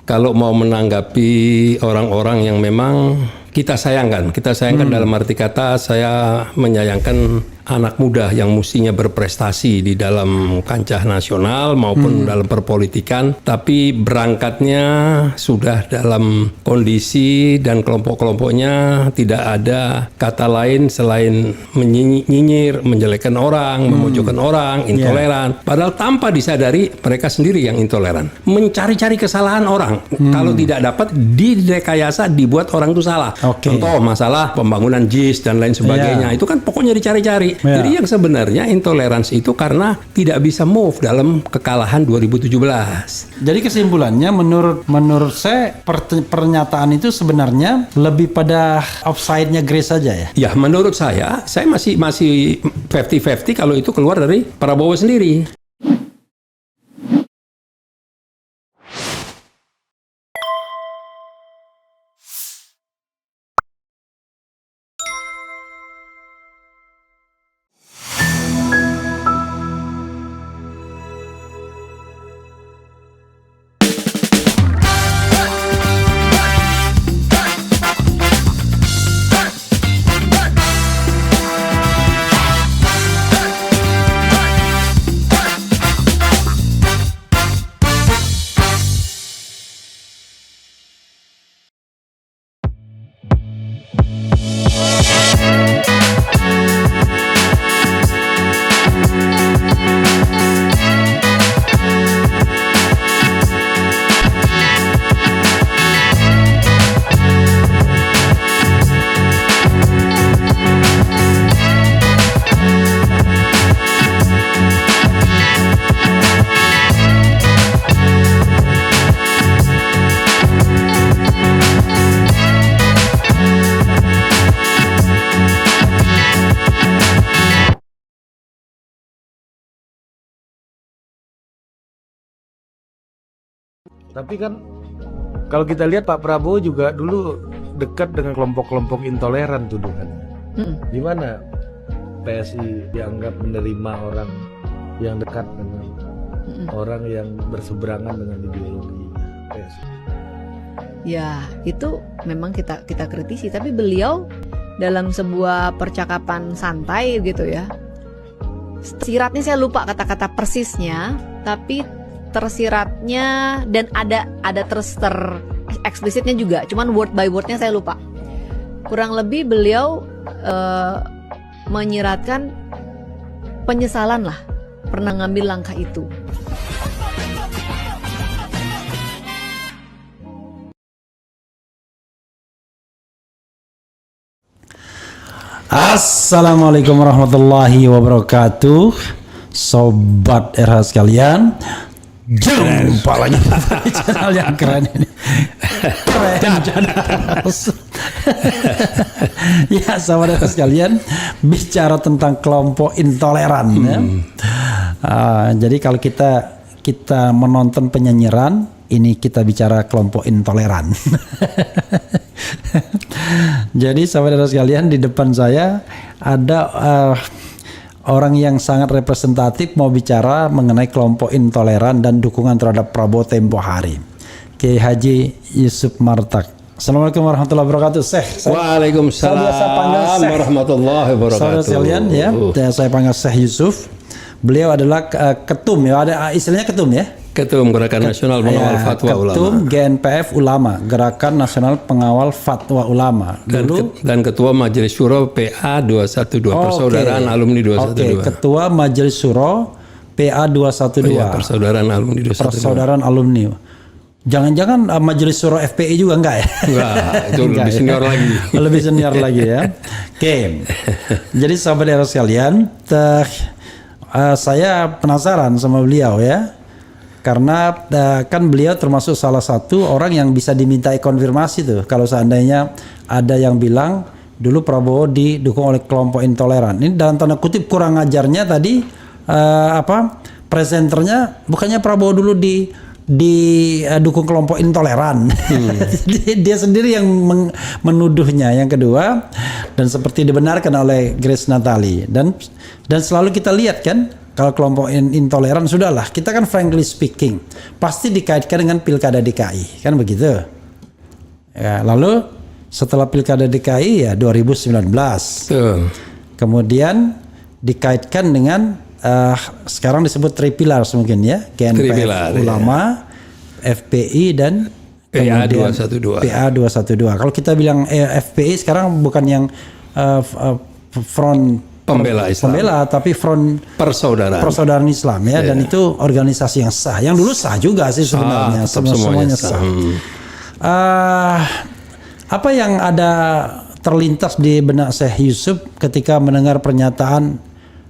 kalau mau menanggapi orang-orang yang memang kita sayangkan dalam arti kata saya menyayangkan anak muda yang mestinya berprestasi di dalam kancah nasional maupun dalam perpolitikan, tapi berangkatnya sudah dalam kondisi dan kelompok-kelompoknya tidak ada kata lain selain menyinyir, menjelekkan orang, memojokkan orang, intoleran. Padahal tanpa disadari mereka sendiri yang intoleran. Mencari-cari kesalahan orang. Kalau tidak dapat direkayasa dibuat orang itu salah. Contoh masalah pembangunan JIS dan lain sebagainya. Itu kan pokoknya dicari-cari. Jadi yang sebenarnya intoleransi itu karena tidak bisa move dalam kekalahan 2017. Jadi kesimpulannya menurut saya pernyataan itu sebenarnya lebih pada offside-nya Grace saja ya? Ya menurut saya masih 50-50 kalau itu keluar dari Prabowo sendiri. Tapi kan kalau kita lihat Pak Prabowo juga dulu dekat dengan kelompok-kelompok intoleran tuduhannya. Di mana PSI dianggap menerima orang yang dekat dengan orang yang berseberangan dengan ideologi PSI. Ya, itu memang kita kritisi, tapi beliau dalam sebuah percakapan santai gitu ya. Siratnya saya lupa kata-kata persisnya, tapi tersiratnya dan ada eksplisitnya juga, cuman word by wordnya saya lupa. Kurang lebih beliau menyiratkan penyesalan lah pernah ngambil langkah itu. Assalamualaikum warahmatullahi wabarakatuh, sobat RH sekalian. Jumpa lagi di channel yang keren ini. Keren channel. Ya, sahabat sekalian, bicara tentang kelompok intoleran ya. Jadi kalau kita menonton penyinyiran, ini kita bicara kelompok intoleran. Jadi sahabat sekalian, di depan saya ada orang yang sangat representatif mau bicara mengenai kelompok intoleran dan dukungan terhadap Prabowo tempo hari. Kiai Haji Yusuf Martak. Assalamualaikum warahmatullahi wabarakatuh. Waalaikumsalam warahmatullahi wabarakatuh. Saudara sekalian ya, saya panggil Syekh Yusuf. Beliau adalah ketum ya, ada istilahnya ketum ya. Ketum Gerakan Nasional Pengawal Fatwa Ulama. Ketum GNPF Ulama, Gerakan Nasional Pengawal Fatwa Ulama. Dan Ketua Majelis Syuro PA 212, Persaudaraan Alumni 212. Ketua Majelis Syuro PA 212. Persaudaraan Alumni 212. Persaudaraan Alumni. Jangan-jangan Majelis Syuro FPI juga enggak ya? Enggak, itu lebih senior lagi. Lebih senior lagi ya. Oke. Jadi sahabat sekalian, saya penasaran sama beliau ya. Karena kan beliau termasuk salah satu orang yang bisa dimintai konfirmasi tuh. Kalau seandainya ada yang bilang dulu Prabowo didukung oleh kelompok intoleran. Ini dalam tanda kutip kurang ajarnya tadi presenternya bukannya Prabowo dulu didukung kelompok intoleran. Dia sendiri yang menuduhnya. Yang kedua, dan seperti dibenarkan oleh Grace Natali dan selalu kita lihat kan kalau kelompok intoleran sudahlah. Kita kan frankly speaking pasti dikaitkan dengan pilkada DKI, kan begitu? Ya, lalu setelah pilkada DKI ya 2019. Kemudian dikaitkan dengan sekarang disebut Three Pillars mungkin ya, GNPF Ulama, FPI dan PA 212. PA 212. Kalau kita bilang FPI sekarang bukan yang front pembela Islam, tapi front persaudaraan Islam ya, dan itu organisasi yang sah. Yang dulu sah juga sih sebenarnya, semuanya sah. Apa yang ada terlintas di benak Syekh Yusuf ketika mendengar pernyataan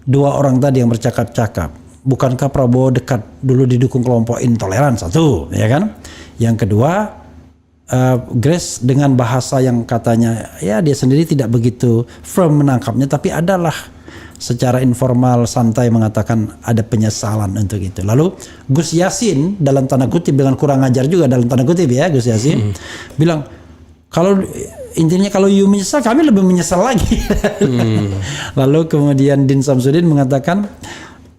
dua orang tadi yang bercakap-cakap? Bukankah Prabowo dekat dulu didukung kelompok intoleran, satu, ya kan? Yang kedua, Grace dengan bahasa yang katanya ya dia sendiri tidak begitu firm menangkapnya, tapi adalah secara informal santai mengatakan ada penyesalan untuk itu. Lalu Gus Yassin dalam tanda kutip, dengan kurang ajar juga dalam tanda kutip ya, Gus Yassin bilang kalau intinya kalau you menyesal, kami lebih menyesal lagi. Lalu kemudian Din Samsudin mengatakan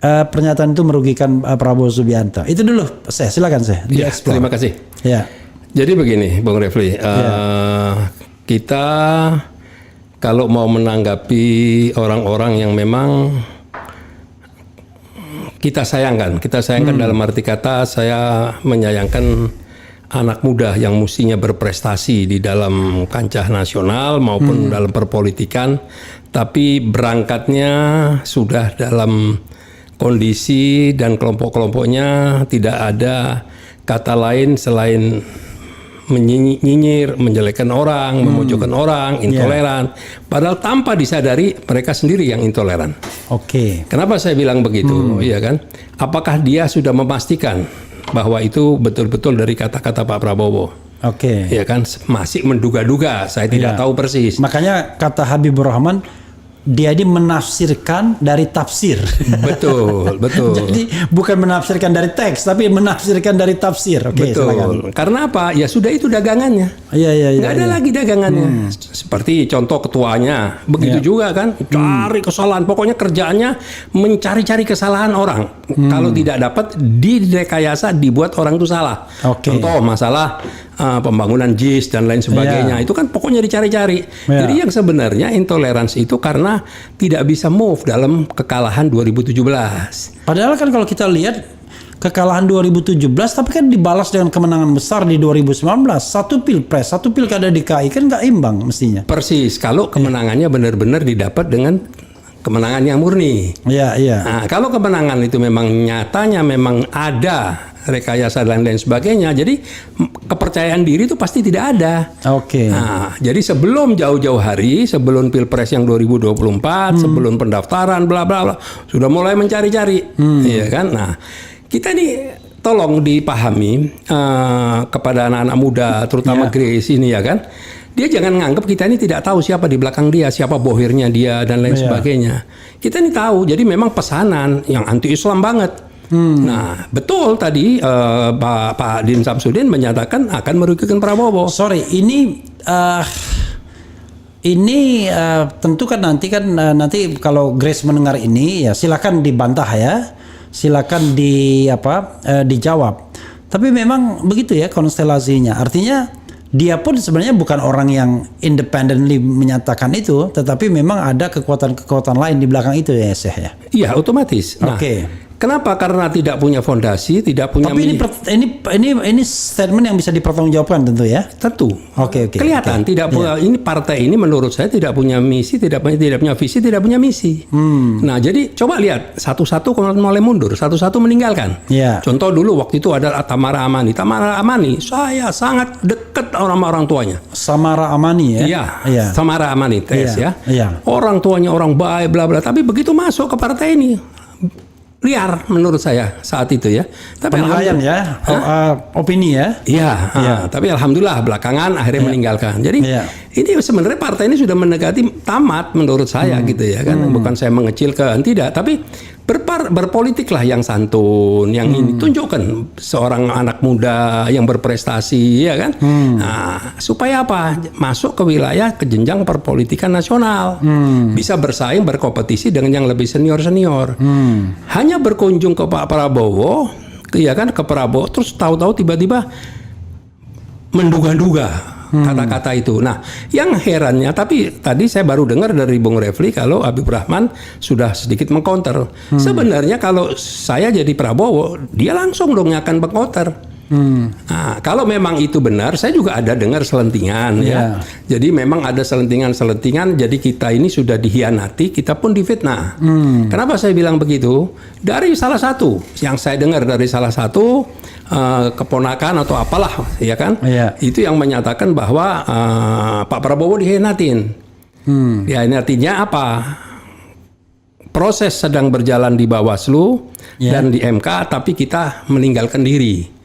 pernyataan itu merugikan Prabowo Subianto. Itu dulu, silakan ya, terima kasih. Ya. Jadi begini, Bung Refli, kita kalau mau menanggapi orang-orang yang memang kita sayangkan dalam arti kata saya menyayangkan anak muda yang mestinya berprestasi di dalam kancah nasional maupun dalam perpolitikan, tapi berangkatnya sudah dalam kondisi dan kelompok-kelompoknya tidak ada kata lain selain menyinyir, menjelekkan orang, memojokkan orang, intoleran. Padahal tanpa disadari mereka sendiri yang intoleran. Oke. Kenapa saya bilang begitu? Iya kan? Apakah dia sudah memastikan bahwa itu betul-betul dari kata-kata Pak Prabowo? Oke. Ya kan? Masih menduga-duga. Saya tidak tahu persis. Makanya kata Habibur Rahman, dia ini menafsirkan dari tafsir. Betul. Jadi bukan menafsirkan dari teks, tapi menafsirkan dari tafsir. Oke, betul. silakan. Karena apa? Ya sudah, itu dagangannya. Iya. Nggak ada lagi dagangannya. Seperti contoh ketuanya, begitu juga kan, cari kesalahan. Pokoknya kerjaannya mencari-cari kesalahan orang. Kalau tidak dapat, direkayasa, dibuat orang itu salah. Contoh masalah pembangunan JIS dan lain sebagainya, itu kan pokoknya dicari-cari. Jadi yang sebenarnya intoleransi itu karena tidak bisa move dalam kekalahan 2017. Padahal kan kalau kita lihat kekalahan 2017, tapi kan dibalas dengan kemenangan besar di 2019. Satu pilpres, satu pilkada DKI, kan nggak imbang mestinya. Persis, kalau kemenangannya benar-benar didapat dengan kemenangan yang murni. Iya. Nah, kalau kemenangan itu memang nyatanya memang ada rekayasa dan lain sebagainya, jadi kepercayaan diri itu pasti tidak ada. Oke. Nah, jadi sebelum jauh-jauh hari, sebelum pilpres yang 2024, sebelum pendaftaran, bla bla bla, sudah mulai mencari-cari, iya kan? Nah, kita nih tolong dipahami kepada anak-anak muda, terutama Grace ini ya kan. Dia jangan nganggap kita ini tidak tahu siapa di belakang dia, siapa bohirnya dia dan lain sebagainya. Kita ini tahu, jadi memang pesanan yang anti-Islam banget. Nah, betul tadi Pak Din Samsudin menyatakan akan merugikan Prabowo. Sorry, ini tentu kan nanti kalau Grace mendengar ini ya silakan dibantah ya, silakan dijawab. Tapi memang begitu ya konstelasinya. Artinya dia pun sebenarnya bukan orang yang independently menyatakan itu, tetapi memang ada kekuatan-kekuatan lain di belakang itu ya, Syekh ya. Iya, otomatis. Nah, kenapa? Karena tidak punya fondasi, tidak punya. Tapi ini statement yang bisa dipertanggungjawabkan tentu ya. Tentu. Oke. Kelihatan tidak punya. Ini partai ini menurut saya tidak punya misi, tidak punya visi, tidak punya misi. Nah, jadi coba lihat satu-satu mulai mundur, satu-satu meninggalkan. Contoh dulu waktu itu ada Tamara Amani. Tamara Amani, saya sangat dekat sama orang tuanya. Samara Amani ya. Iya. Samara Amani TS ya. Orang tuanya orang baik, bla bla. Tapi begitu masuk ke partai ini, liar menurut saya saat itu ya. Tapi penilaian ya, opini ya. Iya. Tapi alhamdulillah belakangan akhirnya meninggalkan. Jadi ini sebenarnya partai ini sudah mendekati tamat menurut saya gitu ya kan. Bukan saya mengecilkan, tidak. Tapi berpolitiklah yang santun, yang ini tunjukkan seorang anak muda yang berprestasi, ya kan? Nah, supaya apa? Masuk ke wilayah ke jenjang perpolitikan nasional, bisa bersaing berkompetisi dengan yang lebih senior. Hanya berkunjung ke Pak Prabowo, ya kan, ke Prabowo, terus tahu-tahu tiba-tiba menduga-duga kata-kata itu. Nah, yang herannya, tapi tadi saya baru dengar dari Bung Refli kalau Habib Rahman sudah sedikit mengcounter. Sebenarnya kalau saya jadi Prabowo, dia langsung dong akan mengcounter. Nah, kalau memang itu benar, saya juga ada dengar selentingan, ya. Jadi memang ada selentingan. Jadi kita ini sudah dihianati, kita pun difitnah. Kenapa saya bilang begitu? Dari salah satu yang saya dengar dari salah satu keponakan atau apalah, ya kan? Itu yang menyatakan bahwa Pak Prabowo dihianatin. Dihianatinya apa? Proses sedang berjalan di Bawaslu dan di MK, tapi kita meninggalkan diri.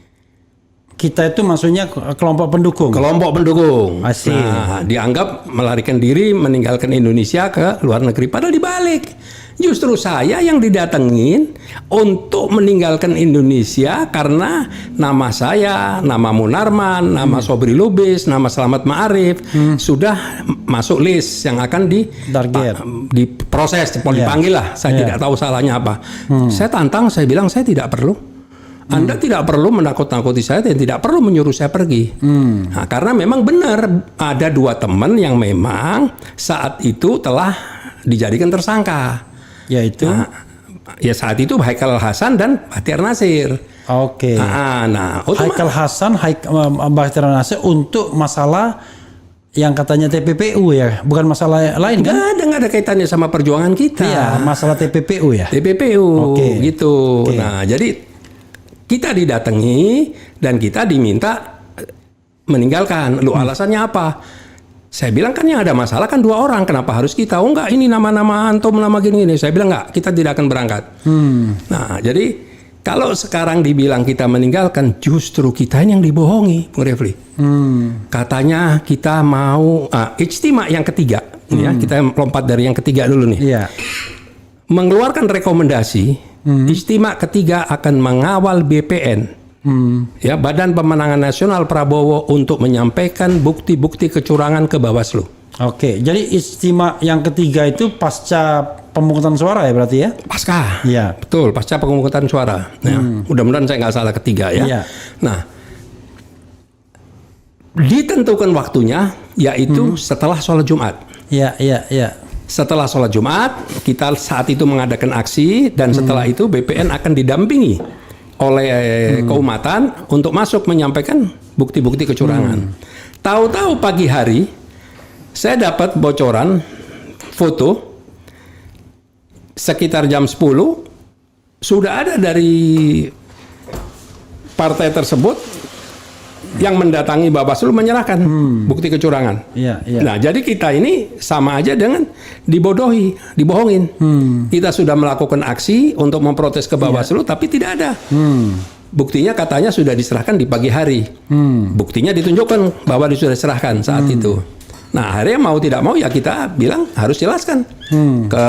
Kita itu maksudnya kelompok pendukung. Kelompok pendukung. Asik. Nah, dianggap melarikan diri, meninggalkan Indonesia ke luar negeri. Padahal dibalik. Justru saya yang didatengin untuk meninggalkan Indonesia karena nama saya, nama Munarman, nama Sobri Lubis, nama Slamet Ma'arif sudah masuk list yang akan diproses, dipanggil lah. Saya tidak tahu salahnya apa. Saya tantang, saya bilang saya tidak perlu. Anda tidak perlu menakut-nakuti saya dan tidak perlu menyuruh saya pergi. Nah, karena memang benar ada dua teman yang memang saat itu telah dijadikan tersangka. Yaitu? Ya saat itu Haikal Hasan dan Bahtiar Nasir. Oke. Nah, Haikal Hasan, Bahtiar Nasir untuk masalah yang katanya TPPU ya, bukan masalah lain kan? Nggak ada kaitannya sama perjuangan kita. Iya, masalah TPPU ya. TPPU, gitu. Nah, jadi kita didatangi dan kita diminta meninggalkan. Lu alasannya apa? Saya bilang kan yang ada masalah kan dua orang. Kenapa harus kita? Oh enggak, ini nama-nama antum, nama gini-gini. Saya bilang enggak, kita tidak akan berangkat. Nah, jadi kalau sekarang dibilang kita meninggalkan, justru kita yang dibohongi, Bung Refli. Katanya kita mau ijtima yang ketiga. Ya, kita lompat dari yang ketiga dulu nih. Mengeluarkan rekomendasi. Ijtima ketiga akan mengawal BPN, ya Badan Pemenangan Nasional Prabowo untuk menyampaikan bukti-bukti kecurangan ke Bawaslu. Oke, jadi ijtima yang ketiga itu pasca pemungutan suara ya berarti ya? Pasca, ya betul, pasca pemungutan suara. Ya, mudah-mudahan saya nggak salah ketiga ya. Nah, ditentukan waktunya yaitu setelah sholat Jumat. Iya. Setelah sholat Jumat, kita saat itu mengadakan aksi dan setelah itu BPN akan didampingi oleh keumatan untuk masuk menyampaikan bukti-bukti kecurangan. Tahu-tahu pagi hari, saya dapat bocoran foto sekitar jam 10, sudah ada dari partai tersebut yang mendatangi Bawaslu menyerahkan bukti kecurangan. Nah, jadi kita ini sama aja dengan dibohongin. Kita sudah melakukan aksi untuk memprotes ke Bawaslu, tapi tidak ada. Buktinya katanya sudah diserahkan di pagi hari. Buktinya ditunjukkan bahwa sudah diserahkan saat itu. Nah, akhirnya mau tidak mau ya kita bilang harus jelaskan ke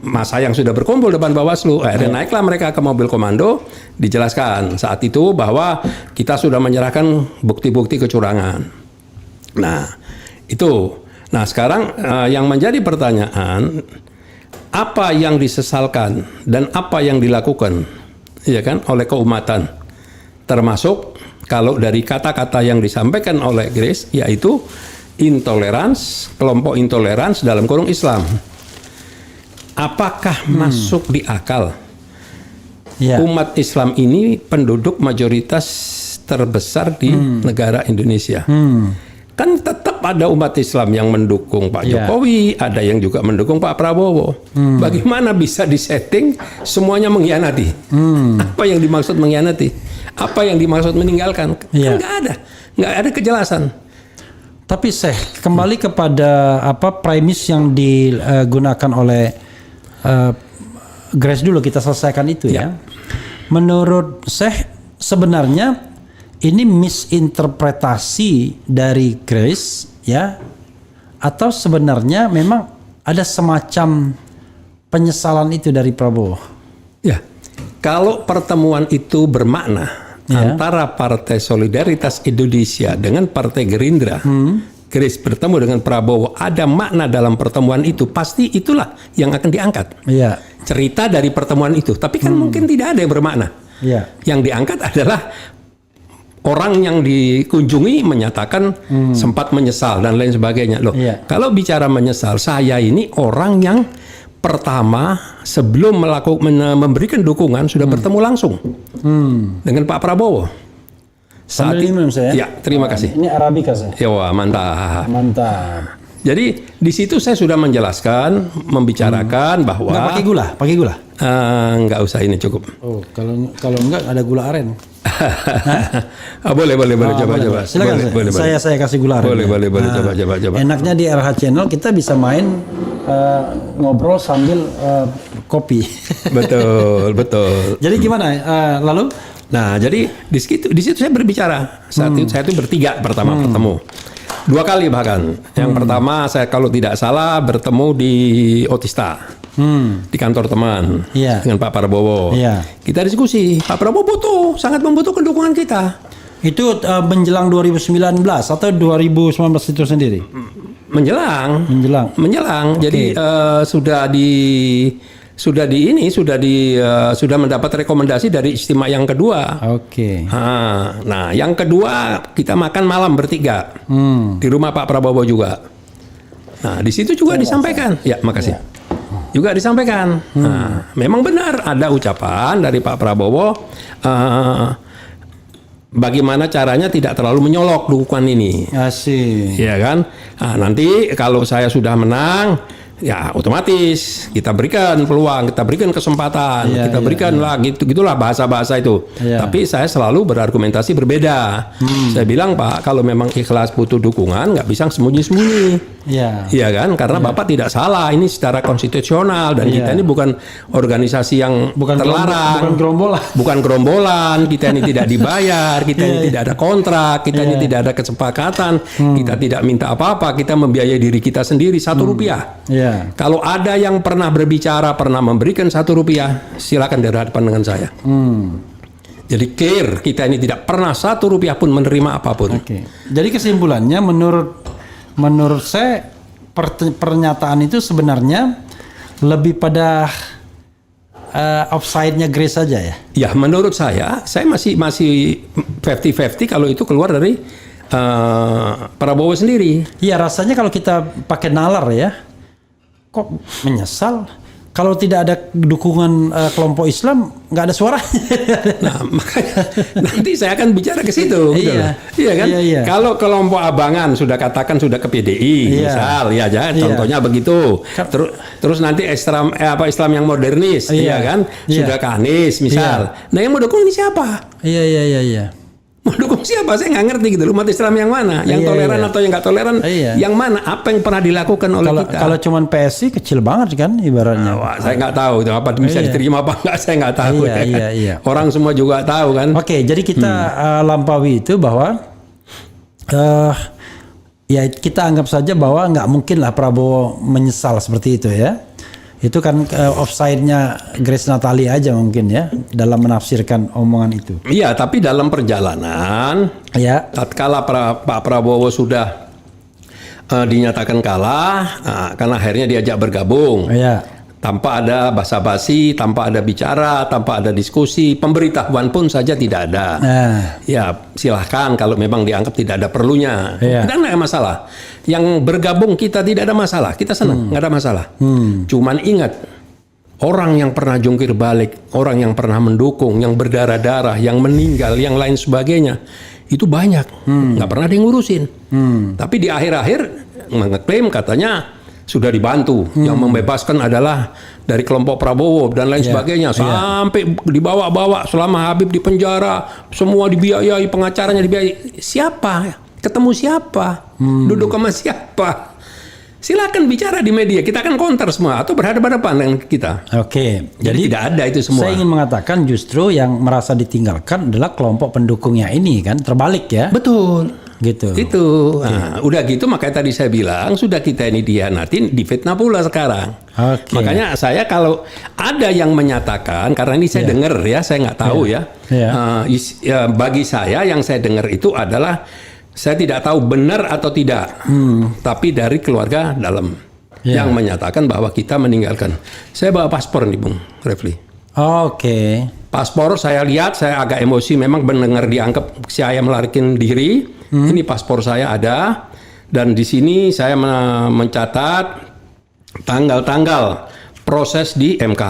masa yang sudah berkumpul depan Bawaslu. Akhirnya naiklah mereka ke mobil komando, dijelaskan saat itu bahwa kita sudah menyerahkan bukti-bukti kecurangan. Nah, itu. Nah, sekarang yang menjadi pertanyaan, apa yang disesalkan dan apa yang dilakukan, ya kan, oleh keumatan, termasuk kalau dari kata-kata yang disampaikan oleh Grace, yaitu intolerans, kelompok intolerans dalam kurung Islam. Apakah masuk di akal? Umat Islam ini penduduk mayoritas terbesar di negara Indonesia. Kan tetap ada umat Islam yang mendukung Pak Jokowi, ada yang juga mendukung Pak Prabowo. Bagaimana bisa disetting semuanya mengkhianati? Apa yang dimaksud mengkhianati? Apa yang dimaksud meninggalkan? Kan nggak ada kejelasan. Tapi kembali kepada premis yang digunakan oleh Grace dulu, kita selesaikan itu ya. Menurut sebenarnya ini misinterpretasi dari Grace ya, atau sebenarnya memang ada semacam penyesalan itu dari Prabowo? Ya, kalau pertemuan itu bermakna antara Partai Solidaritas Indonesia dengan Partai Gerindra, Grace bertemu dengan Prabowo, ada makna dalam pertemuan itu, pasti itulah yang akan diangkat. Iya. Cerita dari pertemuan itu, tapi kan mungkin tidak ada yang bermakna. Iya. Yang diangkat adalah orang yang dikunjungi menyatakan sempat menyesal dan lain sebagainya. Loh, kalau bicara menyesal, saya ini orang yang pertama sebelum memberikan dukungan sudah bertemu langsung dengan Pak Prabowo. Sambil minum saya. Ya, terima kasih. Ini Arabica saya. Ya, wah, mantap. Mantap. Jadi di situ saya sudah menjelaskan, membicarakan bahwa Nggak pakai gula, pakai gula. Nggak usah, ini cukup. Oh, kalau enggak ada gula aren. Boleh coba. Silakan, boleh. Saya kasih gula aren. Boleh coba. Enaknya di RH Channel kita bisa main ngobrol sambil kopi. Betul. Jadi gimana? Lalu? Nah, jadi di situ saya berbicara. Saya itu bertiga pertama bertemu. 2 kali bahkan. Yang pertama saya kalau tidak salah bertemu di Otista. Di kantor teman dengan Pak Prabowo. Kita diskusi. Pak Prabowo sangat membutuhkan dukungan kita. Itu menjelang 2019 atau 2019 itu sendiri? Menjelang. Okay. Jadi sudah mendapat rekomendasi dari istimewa yang kedua. Oke. Nah, yang kedua kita makan malam bertiga di rumah Pak Prabowo juga. Nah, di situ juga disampaikan. Ya, makasih. Juga disampaikan. Nah, memang benar ada ucapan dari Pak Prabowo. Bagaimana caranya tidak terlalu menyolok dukungan ini. Asik. Iya kan? Nah, nanti kalau saya sudah menang, ya otomatis kita berikan peluang, kita berikan kesempatan, kita berikan lah gitulah bahasa-bahasa itu. Tapi saya selalu berargumentasi berbeda. Saya bilang, Pak, kalau memang ikhlas butuh dukungan, nggak bisa sembunyi-sembunyi. Iya kan? Karena Bapak tidak salah, ini secara konstitusional dan kita ini bukan organisasi yang terlarang, bukan gerombolan, kita ini tidak dibayar, kita ini tidak ada kontrak, kita ini tidak ada kesepakatan, kita tidak minta apa-apa, kita membiayai diri kita sendiri Rp1. Kalau ada yang pernah berbicara, pernah memberikan Rp1, silakan berhadapan dengan saya. Jadi clear, kita ini tidak pernah Rp1 pun menerima apapun. Jadi kesimpulannya menurut saya pernyataan itu sebenarnya lebih pada offside-nya Grace saja ya? Ya, menurut saya masih 50-50 kalau itu keluar dari Prabowo sendiri. Iya, rasanya kalau kita pakai nalar ya, kok menyesal? Kalau tidak ada dukungan kelompok Islam, nggak ada suaranya. Nah, makanya nanti saya akan bicara ke situ. Iya kan? Iya. Kalau kelompok abangan sudah katakan sudah ke PDI, misal, contohnya begitu. Terus nanti Islam yang modernis, kan? Sudah ke Anies, misal. Nah, yang mau dukung ini siapa? Iya. Mau dukung siapa? Saya nggak ngerti gitu. Umat Islam yang mana? Yang toleran atau yang nggak toleran? Yang mana? Apa yang pernah dilakukan oleh kita? Kalau cuman PSI kecil banget kan ibaratnya. Saya nggak tahu itu apa bisa diterima apa nggak. Saya nggak tahu. Iya. Orang semua juga tahu kan. Oke, jadi kita lampaui itu bahwa ya kita anggap saja bahwa nggak mungkin lah Prabowo menyesal seperti itu ya. Itu kan offside-nya Grace Natalia aja mungkin ya dalam menafsirkan omongan itu. Iya, tapi dalam perjalanan tatkala Pak Prabowo sudah dinyatakan kalah, karena akhirnya diajak bergabung. Tanpa ada basa-basi, tanpa ada bicara, tanpa ada diskusi, pemberitahuan pun saja tidak ada. Ya, silahkan kalau memang dianggap tidak ada perlunya. Tidak ada masalah. Yang bergabung kita tidak ada masalah. Kita senang, nggak ada masalah. Cuman ingat, orang yang pernah jungkir balik, orang yang pernah mendukung, yang berdarah-darah, yang meninggal, yang lain sebagainya, itu banyak. Nggak pernah ada yang ngurusin. Tapi di akhir-akhir mengeklaim katanya sudah dibantu. Yang membebaskan adalah dari kelompok Prabowo dan lain sebagainya. Sampai dibawa-bawa selama Habib di penjara, semua dibiayai, pengacaranya dibiayai. Siapa? Ketemu siapa? Duduk sama siapa? Silakan bicara di media. Kita akan counter semua atau berhadapan-hadapan dengan kita. Oke. Jadi tidak ada itu semua. Saya ingin mengatakan justru yang merasa ditinggalkan adalah kelompok pendukungnya ini kan, terbalik ya. Betul. Gitu. Itu. Nah, udah gitu makanya tadi saya bilang sudah kita ini dihianatin, difitnah pula sekarang. Oke. Makanya saya kalau ada yang menyatakan, karena ini saya dengar ya, saya nggak tahu ya. Bagi saya yang saya dengar itu adalah saya tidak tahu benar atau tidak, tapi dari keluarga dalam yang menyatakan bahwa kita meninggalkan. Saya bawa paspor nih, Bung Refli. Oke. Paspor saya lihat, saya agak emosi memang mendengar dianggap saya melarikan diri. Ini paspor saya ada, dan di sini saya mencatat tanggal-tanggal proses di MK.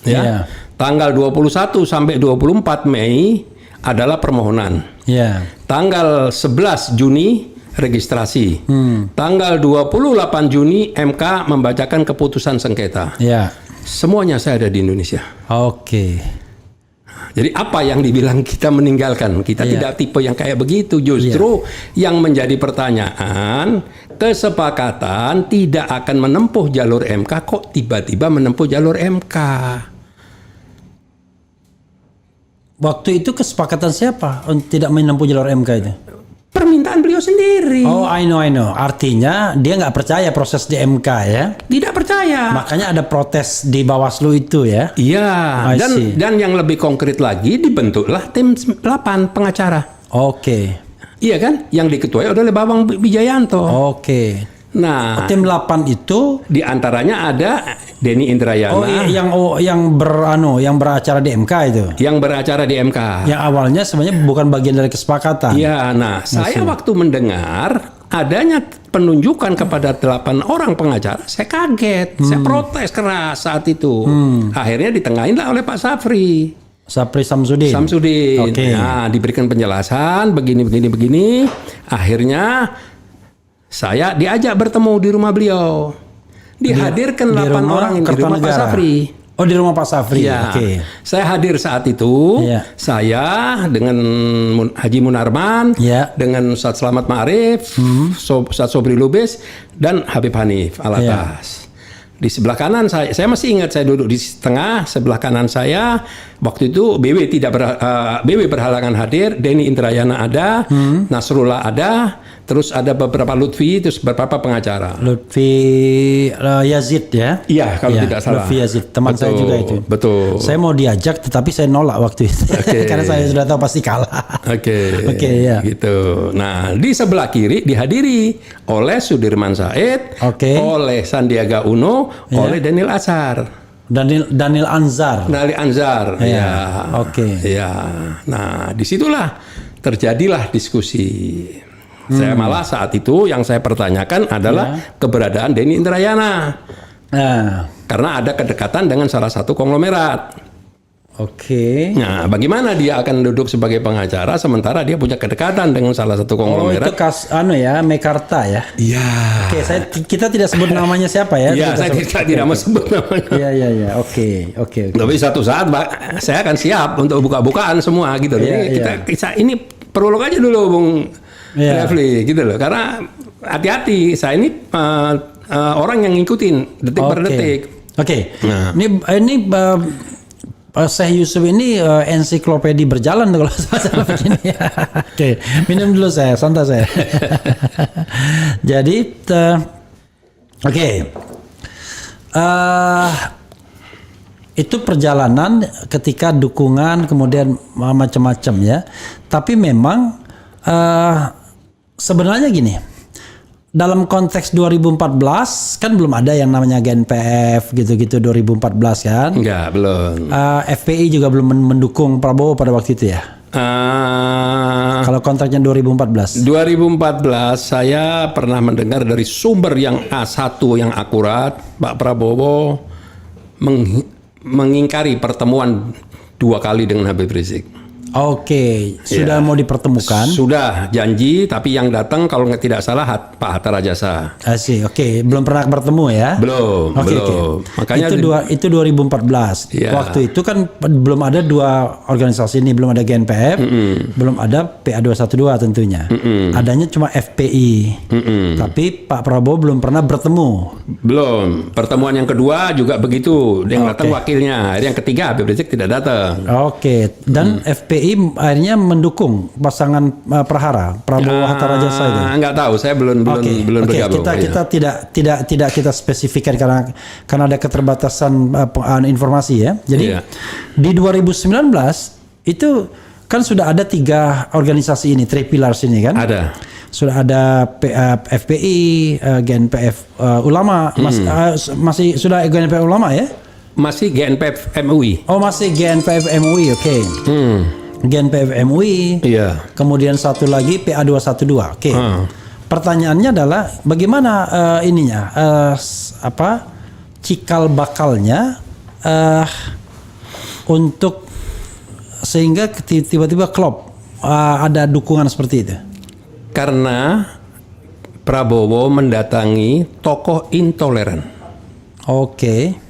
Ya. Tanggal 21 sampai 24 Mei adalah permohonan. Tanggal 11 Juni registrasi. Tanggal 28 Juni MK membacakan keputusan sengketa. Semuanya saya ada di Indonesia. Oke. Jadi apa yang dibilang kita meninggalkan? Kita tidak tipe yang kayak begitu. Justru yang menjadi pertanyaan, kesepakatan tidak akan menempuh jalur MK, kok tiba-tiba menempuh jalur MK? Waktu itu kesepakatan siapa untuk tidak menempuh jalur MK itu? Permintaan beliau sendiri. Oh, I know. Artinya dia nggak percaya proses di MK ya? Tidak percaya. Makanya ada protes di Bawaslu itu ya? Iya. Dan yang lebih konkret lagi dibentuklah tim 8 pengacara. Oke. Iya kan? Yang diketuai oleh Bambang Wijayanto. Oke. Nah, tim 8 itu di antaranya ada Denny Indrayana. Yang beracara di MK itu. Yang beracara di MK. Yang awalnya sebenarnya bukan bagian dari kesepakatan. Iya, nah saya waktu mendengar adanya penunjukan kepada 8 orang pengacara, saya kaget, saya protes keras saat itu. Akhirnya ditengahin lah oleh Pak Safri Samsudin. Okay. Nah, diberikan penjelasan begini. Akhirnya saya diajak bertemu di rumah beliau. Dihadirkan 8 orang ini di rumah Pak Safri. Oh, di rumah Pak Safri. Ya. Oke. Saya hadir saat itu. Saya dengan Haji Munarman, dengan Ustadz Slamet Ma'arif, Ustadz Sobri Lubis, dan Habib Hanif Alatas. Di sebelah kanan saya masih ingat saya duduk di tengah, sebelah kanan saya waktu itu BW berhalangan hadir, Denny Indrayana ada, Nasrullah ada, terus ada beberapa Lutfi, terus beberapa pengacara. Lutfi Yazid ya? Iya, kalau tidak salah. Lutfi Yazid, teman saya juga itu. Betul. Saya mau diajak tetapi saya nolak waktu itu. Karena saya sudah tahu pasti kalah. Oke, ya. Gitu. Nah, di sebelah kiri dihadiri oleh Sudirman Said, oleh Sandiaga Uno, oleh Daniel Azhar. Daniel Anzar. Ya. Nah, disitulah terjadilah diskusi. Saya malah saat itu yang saya pertanyakan adalah keberadaan Denny Indrayana. Karena ada kedekatan dengan salah satu konglomerat. Nah, bagaimana dia akan duduk sebagai pengacara sementara dia punya kedekatan dengan salah satu konglomerat? Oh, itu Mekarta ya? Iya. Kita tidak sebut namanya siapa ya? Iya, saya tidak mau sebut namanya. Iya. Oke. Tapi satu saat saya akan siap untuk buka-bukaan semua gitu. Jadi kita ini prolog aja dulu, Bung Refli, gitu loh. Karena hati-hati, saya ini orang yang ngikutin detik per detik. Nah. Ini Syekh Yusuf ini ensiklopedi berjalan kalau sama begini. Minum dulu saya, santai saya. Jadi, itu perjalanan ketika dukungan kemudian macam-macam ya. Tapi memang sebenarnya gini. Dalam konteks 2014 kan belum ada yang namanya GNPF gitu-gitu 2014 kan? Enggak, belum. FPI juga belum mendukung Prabowo pada waktu itu ya? Kalau kontraknya 2014. 2014 saya pernah mendengar dari sumber yang A1 yang akurat, Pak Prabowo mengingkari pertemuan 2 kali dengan Habib Rizik. Sudah mau dipertemukan? Sudah janji, tapi yang datang kalau tidak salah Pak Hatta Rajasa. Belum pernah bertemu ya? Belum. Makanya itu 2014. Waktu itu kan belum ada 2 organisasi ini, belum ada GNPF, belum ada PA212 tentunya. Adanya cuma FPI. Tapi Pak Prabowo belum pernah bertemu. Belum. Pertemuan yang kedua juga begitu. Yang datang wakilnya. Yang ketiga Habib Rizik tidak datang. Dan FPI FPI akhirnya mendukung pasangan Prahara Prabowo Hatta Rajasa itu. Nggak tahu, saya belum bergabung. Kita tidak kita spesifikkan karena ada keterbatasan informasi ya. Jadi di 2019 itu kan sudah ada 3 organisasi ini, 3 pillars ini kan. Ada. Sudah ada FPI, GNPF Ulama, masih sudah GNPF Ulama ya? Masih GNPF MUI. Oh masih GNPF MUI, oke. GNPF MUI. Iya. Kemudian satu lagi PA212, oke. Pertanyaannya adalah bagaimana cikal bakalnya untuk sehingga tiba-tiba klop ada dukungan seperti itu. Karena Prabowo mendatangi tokoh intoleran. Oke.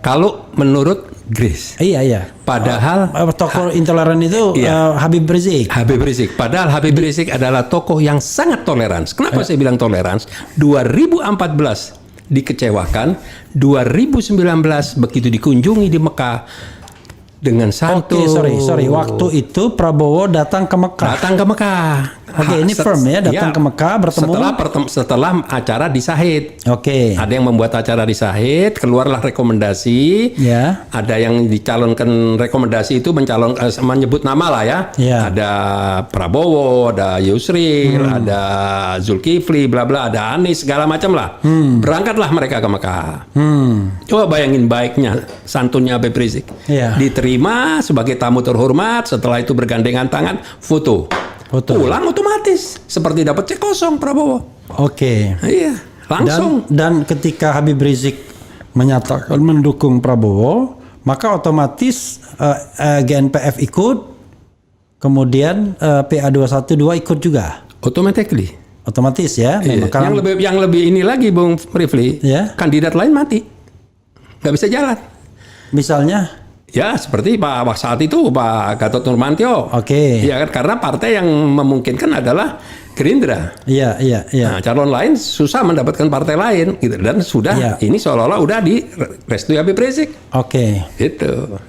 Kalau menurut Grace. Iya. Padahal tokoh intoleran itu Habib Rizik. Habib Rizik. Padahal Habib Rizik adalah tokoh yang sangat toleransi. Kenapa saya bilang toleransi? 2014 dikecewakan, 2019 begitu dikunjungi di Mekah dengan santun. Oke, sorry. Waktu itu Prabowo datang ke Mekah. Oke, ini firm ya, datang ke Mekah bertemu. Setelah acara di Sahid. Oke. Ada yang membuat acara di Sahid, keluarlah rekomendasi. Ya. Ada yang dicalonkan, rekomendasi itu menyebut nama lah ya. Ada Prabowo, ada Yusril, ada Zulkifli, bla bla, ada Anies, segala macam lah. Berangkatlah mereka ke Mekah. Coba bayangin baiknya santunnya Habib Rizik. Diterima sebagai tamu terhormat, setelah itu bergandengan tangan, foto. Pulang otomatis seperti dapat cek kosong Prabowo. Oke. Iya, langsung. Dan ketika Habib Rizik menyatakan mendukung Prabowo, maka otomatis GNPF ikut, kemudian PA212 ikut juga. Otomatis ya. Iya. Yang lebih ini lagi Bung Rifli, kandidat lain mati, nggak bisa jalan. Misalnya? Ya seperti saat itu Pak Gatot Nurmantio. Oke. Ya kan, karena partai yang memungkinkan adalah Gerindra. Iya. Nah, calon lain susah mendapatkan partai lain gitu, dan sudah ini seolah-olah udah di restui Habib Rizik. Oke. Gitu.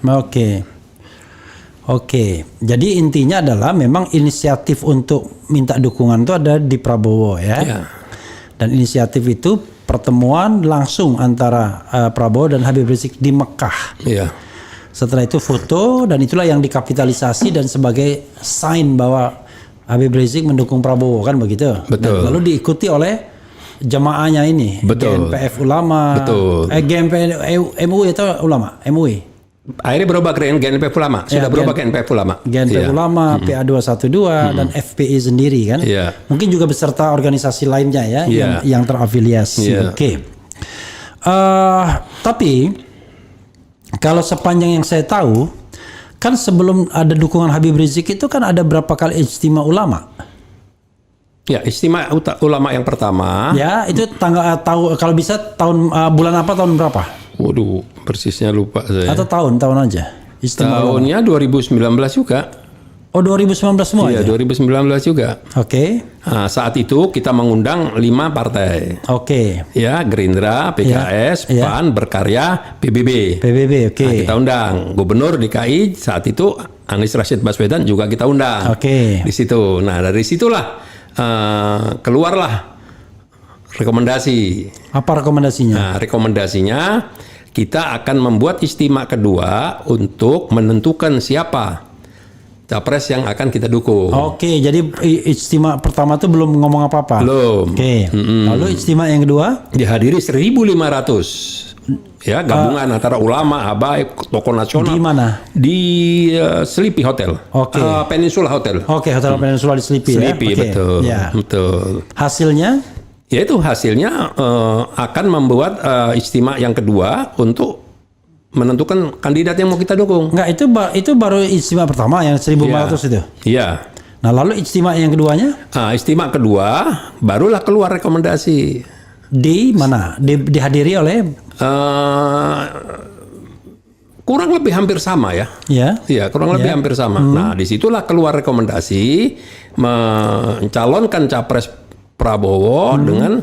Oke. Jadi intinya adalah memang inisiatif untuk minta dukungan itu ada di Prabowo ya. Dan inisiatif itu pertemuan langsung antara Prabowo dan Habib Rizik di Mekah. Iya. Setelah itu foto, dan itulah yang dikapitalisasi dan sebagai sign bahwa Habib Rizik mendukung Prabowo, kan begitu. Betul. Dan lalu diikuti oleh jemaahnya ini. Betul. GNPF Ulama. Betul. GNPF MUI atau Ulama? MUI. Akhirnya berubah ke GNPF Ulama. Sudah berubah ke GNPF Ulama. GNPF Ulama, PA212 dan FPI sendiri kan. Mungkin juga beserta organisasi lainnya ya yang terafiliasi. Oke. Tapi kalau sepanjang yang saya tahu, kan sebelum ada dukungan Habib Rizik itu kan ada berapa kali ijtima ulama? Ya, ijtima ulama yang pertama. Ya, itu kalau bisa bulan apa, tahun berapa? Waduh, persisnya lupa saya. Atau tahun aja? Tahunnya 2019 juga. Oh, 2019 semua ya? Iya, 2019 juga. Oke. Nah, saat itu kita mengundang 5 partai. Oke. Ya, Gerindra, PKS, PAN, Berkarya, PBB. PBB, oke. Nah, kita undang Gubernur DKI saat itu Anies Rashid Baswedan juga kita undang. Oke. Di situ. Nah, dari situlah keluarlah rekomendasi. Apa rekomendasinya? Nah, rekomendasinya kita akan membuat ijtima kedua untuk menentukan siapa capres yang akan kita dukung. Oke, jadi ijtima pertama itu belum ngomong apa-apa. Belum. Oke. Lalu ijtima yang kedua dihadiri 1.500. Ya, gabungan antara ulama, habaib, tokoh nasional. Di mana? Di Sleepy Hotel. Oke. Peninsula Hotel. Oke, Hotel Peninsula di Sleepy. Sleepy, ya? betul. Ya. Betul. Hasilnya? Yaitu hasilnya akan membuat ijtima yang kedua untuk menentukan kandidat yang mau kita dukung. Enggak, itu baru ijtima pertama yang 1.500 itu. Iya. Nah, lalu ijtima yang keduanya? Ijtima kedua barulah keluar rekomendasi. Di mana? Dihadiri oleh kurang lebih hampir sama ya. Iya, kurang lebih hampir sama. Nah, disitulah keluar rekomendasi mencalonkan capres Prabowo dengan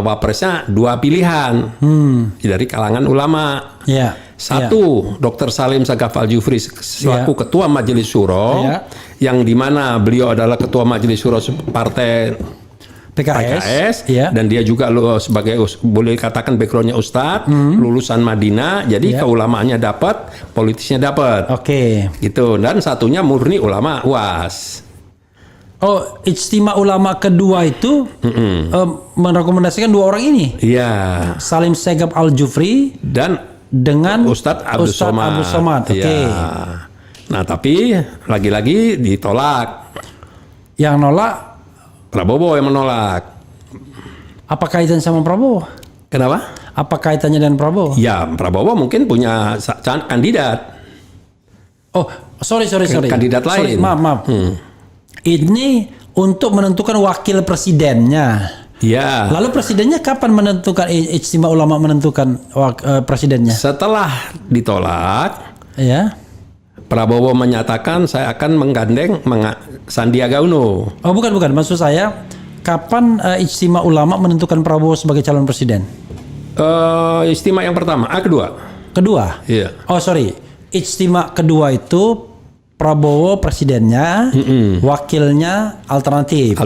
wapresnya 2 pilihan dari kalangan ulama. Satu, Dr. Salim Segaf Al-Jufri selaku Ketua Majelis Syuro, Ya. yang dimana beliau adalah Ketua Majelis Syuro Partai PKS, Ya. dan dia juga sebagai boleh katakan backgroundnya Ustadz, lulusan Madinah, jadi keulamaannya dapat, politisnya dapat, Oke. gitu. Dan satunya murni ulama UAS. Oh, ijtima ulama kedua itu merekomendasikan 2 orang ini. Iya. Salim Segaf Al-Jufri Dan dengan Ustadz Abdul Somad. Oke. Iya. Nah, tapi lagi-lagi ditolak. Yang nolak Prabowo yang menolak. apa kaitan sama Prabowo? Kenapa? Apa kaitannya dengan Prabowo? Ya, Prabowo mungkin punya kandidat. Oh, sorry. Kandidat Sorry, lain. maaf. Ini untuk menentukan wakil presidennya. Ya. Lalu presidennya kapan menentukan ijtima ulama menentukan presidennya? Setelah ditolak, Ya. Prabowo menyatakan saya akan menggandeng Sandiaga Uno. Oh, bukan. Maksud saya kapan ijtima ulama menentukan Prabowo sebagai calon presiden? Istimewa yang pertama, kedua. Kedua. Iya. Oh, sorry. Ijtima kedua itu Prabowo presidennya, wakilnya alternatif.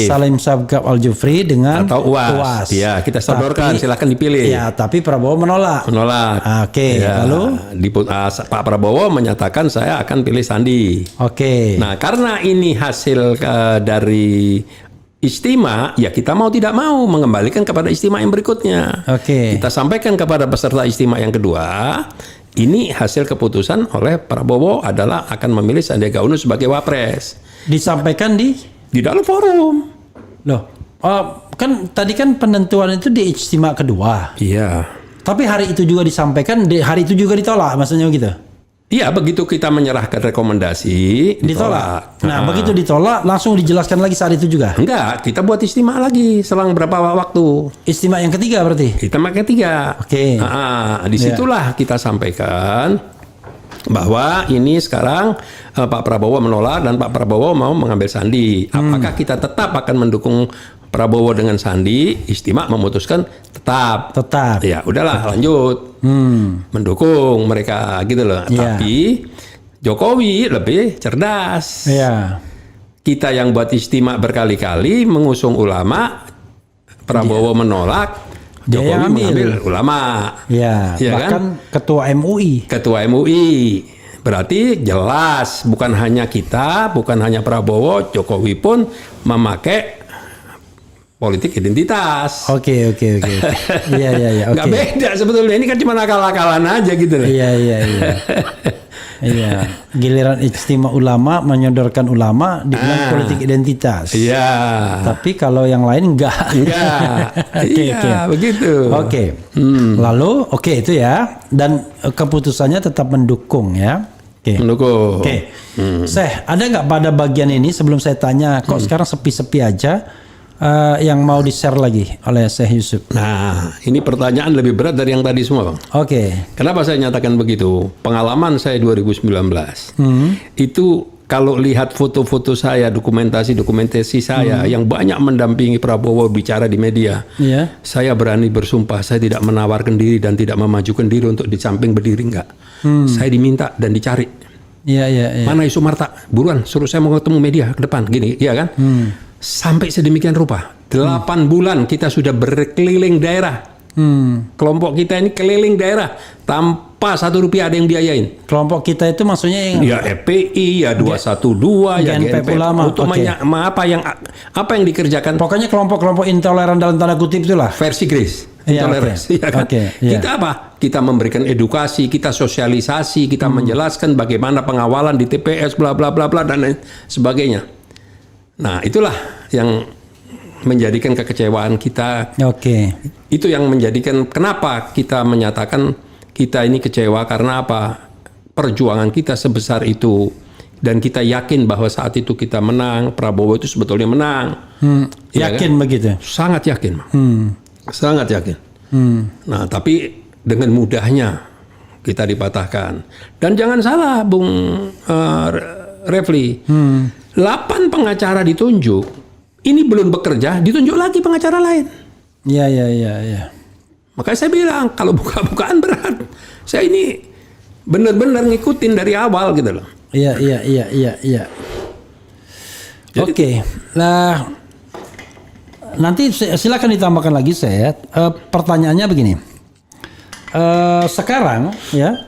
Salim Segaf Al-Jufri dengan atau UAS. Ya, kita sodorkan, silakan dipilih. Ya, tapi Prabowo menolak. Oke, Ya, lalu Pak Prabowo menyatakan saya akan pilih Sandi. Oke. Nah, karena ini hasil dari istimewa, ya kita mau tidak mau mengembalikan kepada istimewa yang berikutnya. Oke. Kita sampaikan kepada peserta istimewa yang kedua, ini hasil keputusan oleh Prabowo adalah akan memilih Sandiaga Uno sebagai wapres. Disampaikan di dalam forum. Loh, kan tadi kan penentuan itu di ijtima kedua. Iya. Tapi hari itu juga disampaikan, hari itu juga ditolak, maksudnya gitu. Iya, begitu kita menyerahkan rekomendasi, ditolak. Nah, begitu ditolak, langsung dijelaskan lagi saat itu juga. Enggak, kita buat istimewa lagi selang berapa waktu. Istimewa yang ketiga berarti? Istimewa ketiga. Oke. Disitulah kita sampaikan bahwa ini sekarang Pak Prabowo menolak dan Pak Prabowo mau mengambil Sandi. Apakah kita tetap akan mendukung Prabowo dengan Sandi? Istimewa memutuskan tetap. Ya, udahlah lanjut. Mendukung mereka gitu loh. Tapi Jokowi lebih cerdas. Iya. Kita yang buat istimewa berkali-kali mengusung ulama, Prabowo menolak, Jokowi mengambil ulama. Ya, bahkan kan? Ketua MUI. Berarti jelas bukan hanya kita, bukan hanya Prabowo, Jokowi pun memakai politik identitas. Oke. Iya. Nggak beda sebetulnya, ini kan cuma akal-akalan aja gitu loh. Iya. Giliran ijtima ulama menyodorkan ulama dibilang politik identitas. Iya. Tapi kalau yang lain enggak. Iya, begitu. Oke. Lalu itu ya, dan keputusannya tetap mendukung ya. Mendukung. Syekh, ada nggak pada bagian ini sebelum saya tanya, kok sekarang sepi-sepi aja? Yang mau di-share lagi oleh Syekh Yusuf. Nah, ini pertanyaan lebih berat dari yang tadi semua, Bang. Kenapa saya nyatakan begitu? Pengalaman saya 2019. Itu kalau lihat foto-foto saya, dokumentasi saya yang banyak mendampingi Prabowo bicara di media. Saya berani bersumpah saya tidak menawarkan diri dan tidak memajukan diri untuk di samping berdiri, enggak. Saya diminta dan dicari. Mana Yusuf Marta? Buruan, suruh saya mau ketemu media ke depan gini, iya kan? Sampai sedemikian rupa 8 bulan kita sudah berkeliling daerah. Kelompok kita ini keliling daerah tanpa Rp1 ada yang biayain. Kelompok kita itu maksudnya yang ya FPI, ya 212, ya GNP Ulama. Apa yang dikerjakan? Pokoknya kelompok-kelompok intoleran dalam tanda kutip itulah. Versi Grace. Intoleransi. Kita apa? Kita memberikan edukasi, kita sosialisasi, kita menjelaskan bagaimana pengawalan di TPS, bla bla bla bla dan lain sebagainya. Nah, itulah yang menjadikan kekecewaan kita. Itu yang menjadikan kenapa kita menyatakan kita ini kecewa, karena apa? Perjuangan kita sebesar itu dan kita yakin bahwa saat itu kita menang, Prabowo itu sebetulnya menang. Yakin kan? Begitu? Sangat yakin. Sangat yakin. Nah, tapi dengan mudahnya kita dipatahkan. Dan jangan salah, Bung Refli. 8 pengacara ditunjuk, ini belum bekerja, ditunjuk lagi pengacara lain. Iya. Makanya saya bilang, kalau buka-bukaan berat. Saya ini benar-benar ngikutin dari awal gitu loh. Iya. Oke. Nah, nanti silakan ditambahkan lagi saya. Pertanyaannya begini. Sekarang ya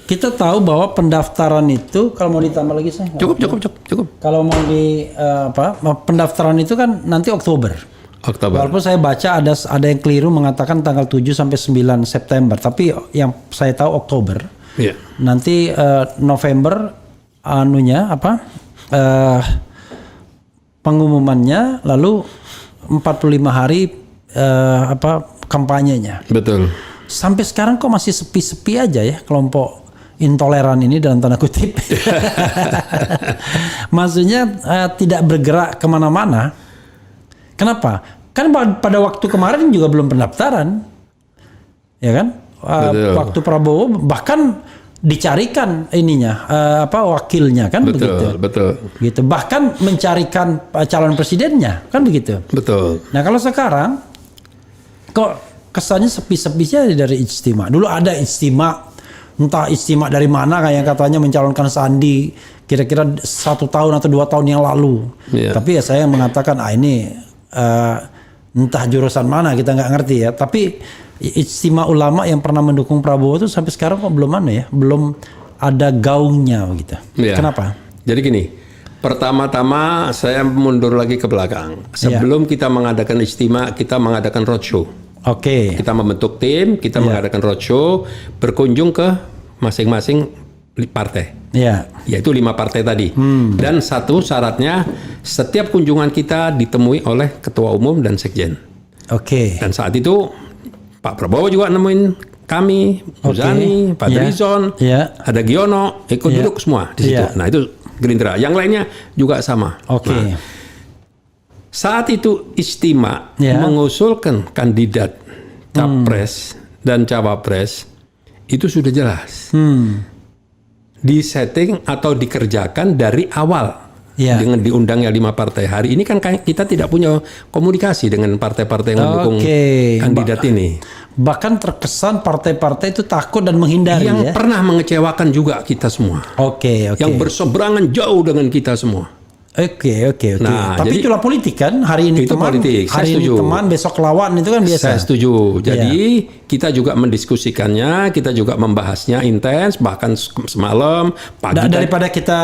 kita tahu bahwa pendaftaran itu kalau mau ditambah lagi saya. Cukup. Kalau mau pendaftaran itu kan nanti Oktober. Walaupun saya baca ada yang keliru mengatakan tanggal 7 sampai 9 September, tapi yang saya tahu Oktober. Iya. Nanti November pengumumannya, lalu 45 hari kampanyenya. Betul. Sampai sekarang kok masih sepi-sepi aja ya kelompok intoleran ini dalam tanda kutip. Maksudnya tidak bergerak kemana-mana. Kenapa? Kan pada waktu kemarin juga belum pendaftaran, ya kan? Waktu Prabowo bahkan dicarikan wakilnya kan begitu. Betul. Gitu. Bahkan mencarikan calon presidennya kan begitu. Betul. Nah kalau sekarang kok kesannya sepi-sepi aja dari ijtima. Dulu ada ijtima, entah ijtima dari mana kayak katanya mencalonkan Sandi kira-kira 1 tahun atau 2 tahun yang lalu. Yeah. Tapi ya saya mengatakan ini entah jurusan mana kita nggak ngerti ya. Tapi ijtima ulama yang pernah mendukung Prabowo itu sampai sekarang kok belum belum ada gaungnya gitu. Yeah. Kenapa? Jadi gini. Pertama-tama saya mundur lagi ke belakang. Sebelum kita mengadakan ijtima, kita mengadakan roadshow. Oke. Kita membentuk tim, kita mengadakan roadshow, berkunjung ke masing-masing partai. Yaitu 5 partai tadi. Dan satu syaratnya, setiap kunjungan kita ditemui oleh ketua umum dan sekjen. Oke. Dan saat itu Pak Prabowo juga nemuin kami, Muzani, Pak Drizon, ada Giono, ikut duduk semua di situ. Nah itu Gerindra. Yang lainnya juga sama. Oke. Nah, saat itu Ijtima mengusulkan kandidat capres dan cawapres itu sudah jelas. Disetting atau dikerjakan dari awal dengan diundangnya 5 partai. Hari ini kan kita tidak punya komunikasi dengan partai-partai yang mendukung kandidat ini. Bahkan terkesan partai-partai itu takut dan menghindari yang pernah mengecewakan juga kita semua. Oke. Yang berseberangan jauh dengan kita semua. Oke. Nah, tapi itulah politik kan, hari ini itu teman, politik. hari ini teman, besok lawan, itu kan biasa. Saya setuju. Jadi kita juga mendiskusikannya, kita juga membahasnya intens, bahkan semalam pagi. Daripada kita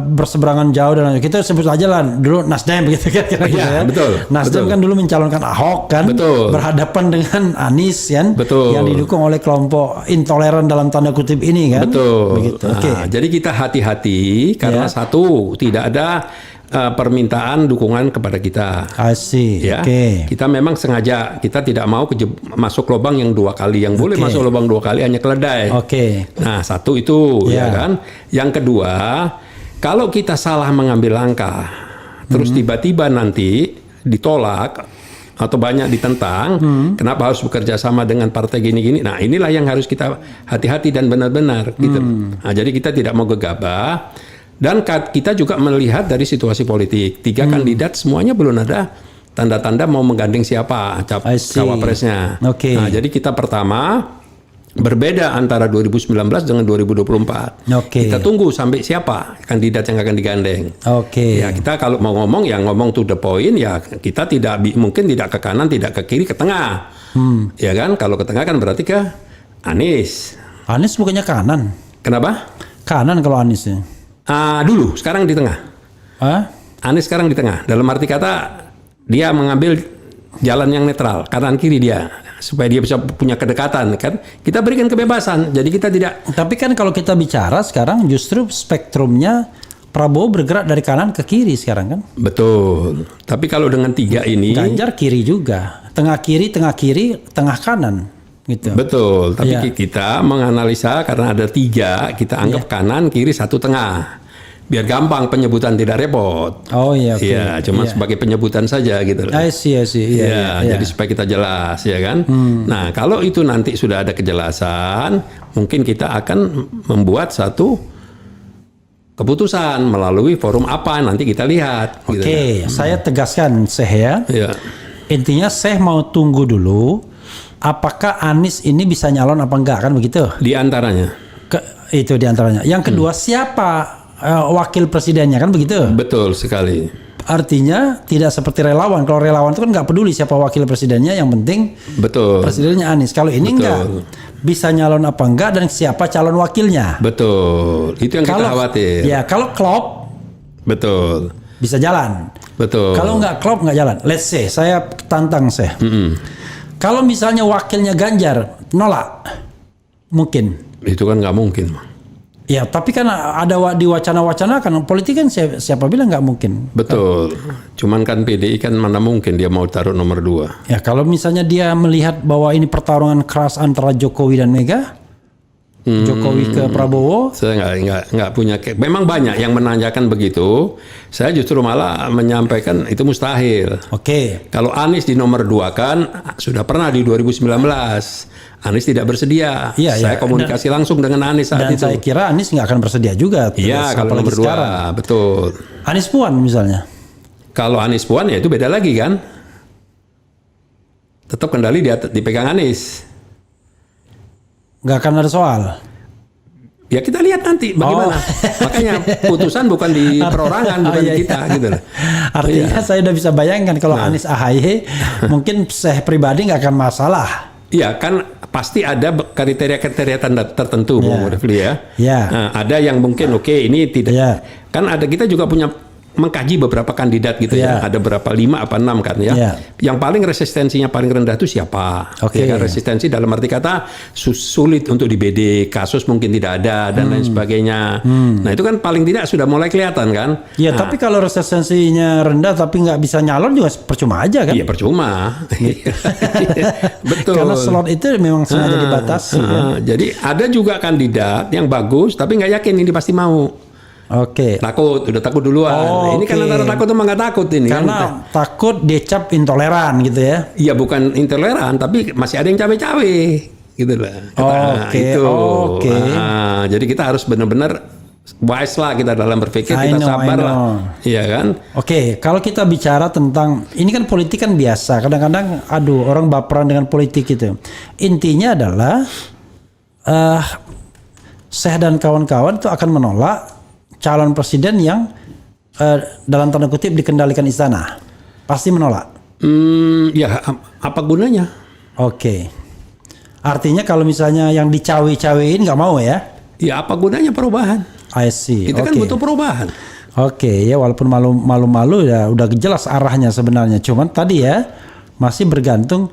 berseberangan jauh dan kita sebut aja lah dulu Nasdem gitu kan. Betul. Nasdem kan dulu mencalonkan Ahok kan, berhadapan dengan Anies kan, yang didukung oleh kelompok intoleran dalam tanda kutip ini kan. Betul. Begitu. Nah, jadi kita hati-hati karena satu tidak ada permintaan dukungan kepada kita. Asik. Kita memang sengaja kita tidak mau masuk lubang yang 2 kali. Yang boleh masuk lubang 2 kali hanya keledai. Nah, satu itu ya kan. Yang kedua, kalau kita salah mengambil langkah, terus tiba-tiba nanti ditolak atau banyak ditentang, kenapa harus bekerja sama dengan partai gini-gini? Nah, inilah yang harus kita hati-hati dan benar-benar gitu. Nah, jadi kita tidak mau gegabah. Dan kita juga melihat dari situasi politik, 3 kandidat semuanya belum ada tanda-tanda mau menggandeng siapa cawapresnya. Nah, jadi kita pertama berbeda antara 2019 dengan 2024. Kita tunggu sampai siapa kandidat yang akan digandeng. Ya kita kalau mau ngomong ya ngomong to the point, ya kita mungkin tidak ke kanan, tidak ke kiri, ke tengah. Ya kan, kalau ke tengah kan berarti ke Anies. Anies bukannya kanan? Kenapa? Kanan kalau Anies ya. Dulu, sekarang di tengah. Anies sekarang di tengah. Dalam arti kata dia mengambil jalan yang netral, kanan kiri dia, supaya dia bisa punya kedekatan kan. Kita berikan kebebasan. Jadi kita tidak. Tapi kan kalau kita bicara sekarang justru spektrumnya Prabowo bergerak dari kanan ke kiri sekarang kan. Betul. Tapi kalau dengan 3 ini, Ganjar kiri juga, tengah kiri, tengah kanan. Gitu. Betul, tapi kita menganalisa karena ada 3, kita anggap kanan, kiri, 1 tengah. Biar gampang penyebutan, tidak repot. Iya, cuma sebagai penyebutan saja gitu. Jadi supaya kita jelas ya kan. Nah, kalau itu nanti sudah ada kejelasan, mungkin kita akan membuat satu keputusan melalui forum apa nanti kita lihat. Saya tegaskan Syekh ya. Intinya Syekh mau tunggu dulu. apakah Anies ini bisa nyalon apa enggak, kan begitu? Di antaranya. Itu diantaranya. Yang kedua, siapa wakil presidennya, kan begitu? Betul sekali. Artinya tidak seperti relawan. Kalau relawan itu kan nggak peduli siapa wakil presidennya, yang penting Betul. presidennya Anies. Kalau ini Betul. enggak, bisa nyalon apa enggak dan siapa calon wakilnya. Betul. Itu yang kita khawatir. Ya, kalau klop Betul. bisa jalan. Betul. Kalau nggak klop nggak jalan. Let's say saya tantang saya. Kalau misalnya wakilnya Ganjar nolak, mungkin. Itu kan nggak mungkin. Ya, tapi kan ada di wacana-wacana kan politik kan siapa bilang nggak mungkin. Betul. Cuman kan PDI kan mana mungkin dia mau taruh nomor 2. Ya, kalau misalnya dia melihat bahwa ini pertarungan keras antara Jokowi dan Mega, Jokowi ke Prabowo. Saya nggak punya. Memang banyak yang menanyakan begitu. Saya justru malah menyampaikan itu mustahil. Oke. Kalau Anies di nomor 2 kan sudah pernah di 2019. Anies tidak bersedia. Iya, Saya iya. komunikasi langsung dengan Anies saat Dan itu. saya kira Anies nggak akan bersedia juga. Iya, kalau apalagi nomor 2, sekarang. betul. Anies Puan misalnya. Kalau Anies Puan ya itu beda lagi kan. Tetap kendali dipegang Anies. Nggak akan ada soal. Ya kita lihat nanti bagaimana. Makanya putusan bukan di perorangan, bukan iya, di kita gitu loh. Artinya saya udah bisa bayangkan kalau Anies AHY mungkin saya pribadi nggak akan masalah. Iya kan pasti ada kriteria-kriteria tertentu Bung Refli ya. Iya. Nah, ada yang mungkin oke ini tidak. Iya. Kan ada kita juga punya mengkaji beberapa kandidat gitu ya. Ada berapa 5 apa 6 kan ya. Iya. Yang paling resistensinya paling rendah itu siapa? Oke. Ya kan, resistensi dalam arti kata sulit untuk di BD, kasus mungkin tidak ada dan lain sebagainya. Nah, itu kan paling tidak sudah mulai kelihatan kan? Ya, Nah, tapi kalau resistensinya rendah tapi nggak bisa nyalon juga percuma aja kan? iya percuma. Betul. Karena slot itu memang sengaja dibatasi. Kan? Jadi ada juga kandidat yang bagus tapi nggak yakin ini pasti mau. Oke. Udah takut duluan. Oh, Ini kan oke. antara takut sama nggak takut ini Karena kan. takut dicap intoleran gitu ya. Iya bukan intoleran tapi masih ada yang cawe-cawe gitu lah. Oke, itu. oke. Jadi kita harus benar-benar wise lah kita dalam berpikir, I kita know, sabar I lah. know. Iya kan? Oke, kalau kita bicara tentang ini kan politik kan biasa. Kadang-kadang aduh orang baperan dengan politik itu. Intinya adalah Syekh dan kawan-kawan itu akan menolak calon presiden yang dalam tanda kutip dikendalikan istana. Pasti menolak. Ya apa gunanya? Oke. Artinya kalau misalnya yang dicawe-cawein nggak mau ya? Ya apa gunanya perubahan? I see. Kita kan Oke. butuh perubahan. Oke, ya walaupun malu-malu ya udah jelas arahnya sebenarnya. Cuman tadi ya masih bergantung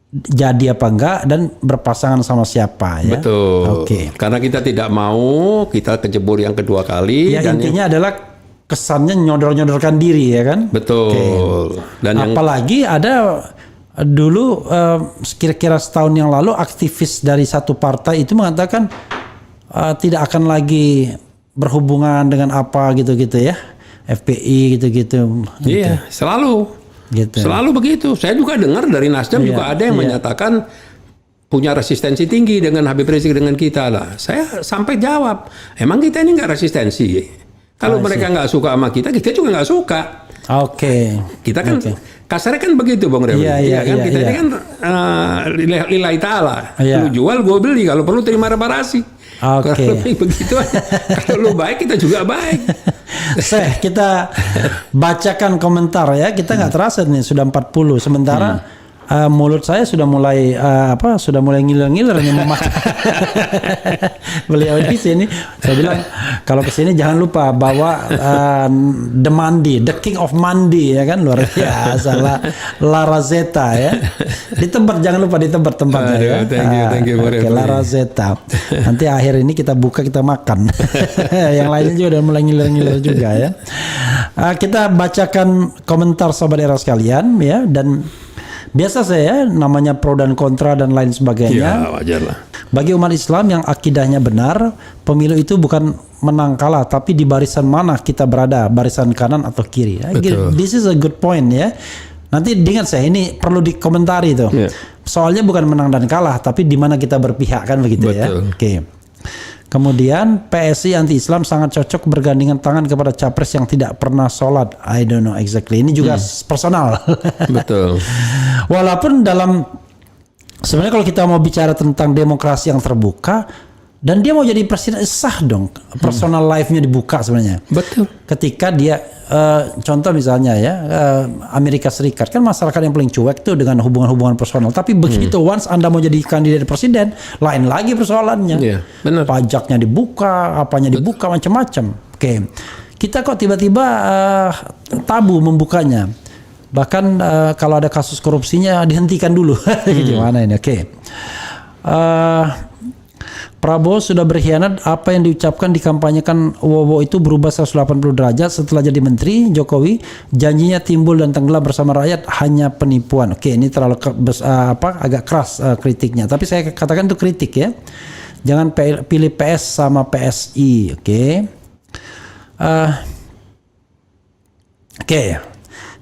jadi apa enggak dan berpasangan sama siapa ya. Betul. Oke. Karena kita tidak mau kita kejebur yang kedua kali. Ya dan intinya adalah kesannya nyodor-nyodorkan diri ya kan. betul. Dan yang Apalagi ada dulu kira-kira setahun yang lalu aktivis dari satu partai itu mengatakan tidak akan lagi berhubungan dengan apa gitu-gitu ya. FPI gitu-gitu. iya selalu Gitu. selalu begitu. Saya juga dengar dari Nasdem Iya, juga ada yang iya. menyatakan punya resistensi tinggi dengan Habib Rizik dengan kita lah. Saya sampai jawab, emang kita ini nggak resistensi? Kalau mereka nggak suka sama kita juga nggak suka. Oke. Kita kan kasarnya kan begitu Bang Rewi. Iya, kan iya, kita iya. ini kan lillahi ta'ala. Iya. Lu jual gue beli, kalau perlu terima reparasi. Oke. Kalau lebih begitu aja. Kalau lu baik kita juga baik. Kita bacakan komentar ya. Kita nggak terasa nih sudah 40. Sementara mulut saya sudah mulai sudah mulai ngiler-ngiler nih mau makan. Beliau di sini saya bilang kalau ke sini jangan lupa bawa the mandi, the king of mandi ya kan, luar biasa lah, La Razeta ya. Ditebar, jangan lupa ditebar tempatnya Aduh, ya. thank you, Oke, La Razeta. Nanti akhir ini kita buka, kita makan. Yang lainnya juga udah mulai ngiler-ngiler juga ya. Kita bacakan komentar sobat era sekalian ya, dan biasa saya namanya pro dan kontra dan lain sebagainya. Ya wajar lah. Bagi umat Islam yang akidahnya benar, pemilu itu bukan menang kalah, tapi di barisan mana kita berada, barisan kanan atau kiri. Betul. This is a good point ya. Nanti ingat saya, ini perlu dikomentari tuh. Ya. Soalnya bukan menang dan kalah, tapi di mana kita berpihak kan begitu ya. Betul. Oke. Kemudian PSI anti-Islam sangat cocok bergandengan tangan kepada capres yang tidak pernah sholat. I don't know exactly. Ini juga personal. Betul. Walaupun dalam sebenarnya kalau kita mau bicara tentang demokrasi yang terbuka dan dia mau jadi presiden, sah dong personal life-nya dibuka sebenarnya. Betul. Ketika dia contoh misalnya ya Amerika Serikat kan masyarakat yang paling cuek tuh dengan hubungan-hubungan personal. Tapi begitu once Anda mau jadi kandidat presiden, lain lagi persoalannya. Iya, benar. Pajaknya dibuka, apanya dibuka, macam-macam. Oke. Kita kok tiba-tiba tabu membukanya. Bahkan kalau ada kasus korupsinya dihentikan dulu. Gimana ini? Oke. Prabowo sudah berkhianat, apa yang diucapkan dikampanyekan Wowo itu berubah 180 derajat setelah jadi menteri. Jokowi janjinya timbul dan tenggelam bersama rakyat hanya penipuan. Oke, ini terlalu agak keras kritiknya, tapi saya katakan itu kritik ya. Jangan pilih PS sama PSI. Oke.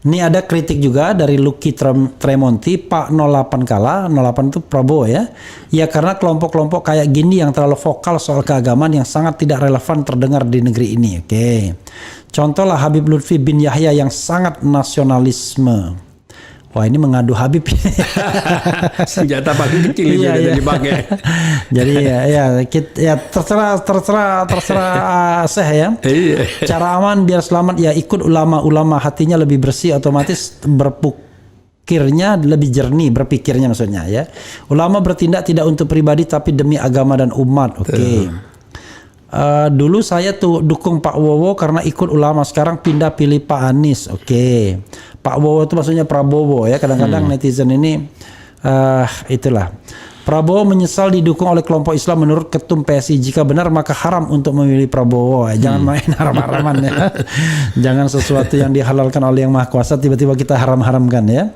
Ini ada kritik juga dari Lucky Tremonti, Pak 08 kalah, 08 itu Prabowo ya. Ya karena kelompok-kelompok kayak gini yang terlalu vokal soal keagamaan yang sangat tidak relevan terdengar di negeri ini. Oke. Contoh lah Habib Lutfi bin Yahya yang sangat nasionalisme. Wah ini mengadu Habib. Senjata paling kecil itu udah dipakai. Jadi ya terserah Syekh ya. Cara aman biar selamat ya ikut ulama hatinya lebih bersih, otomatis berpikirnya lebih jernih, berpikirnya maksudnya ya. Ulama bertindak tidak untuk pribadi tapi demi agama dan umat. Oke. Dulu saya tuh dukung Pak Wowo karena ikut ulama, sekarang pindah pilih Pak Anies. Oke. Pak Wowo itu maksudnya Prabowo ya. Kadang-kadang netizen ini itulah. Prabowo menyesal didukung oleh kelompok Islam menurut Ketum PSI. Jika benar maka haram untuk memilih Prabowo. Jangan main haram-haraman ya. Jangan sesuatu yang dihalalkan oleh Yang Maha Kuasa tiba-tiba kita haram-haramkan ya.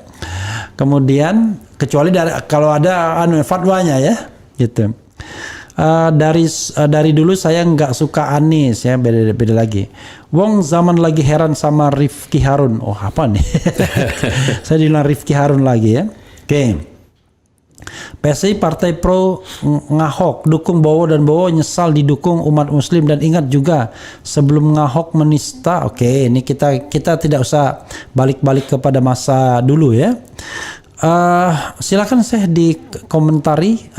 Kemudian kecuali kalau ada fatwanya ya gitu. Dari dulu saya nggak suka Anies ya, beda lagi. Wong zaman lagi heran sama Rifki Harun. Oh apa nih? Saya bilang Rifki Harun lagi ya. Oke. PSI Partai Pro ngahok, dukung Bowo dan Bowo nyesal didukung umat Muslim dan ingat juga sebelum ngahok menista. Oke, ini kita tidak usah balik-balik kepada masa dulu ya. Silakan saya dikomentari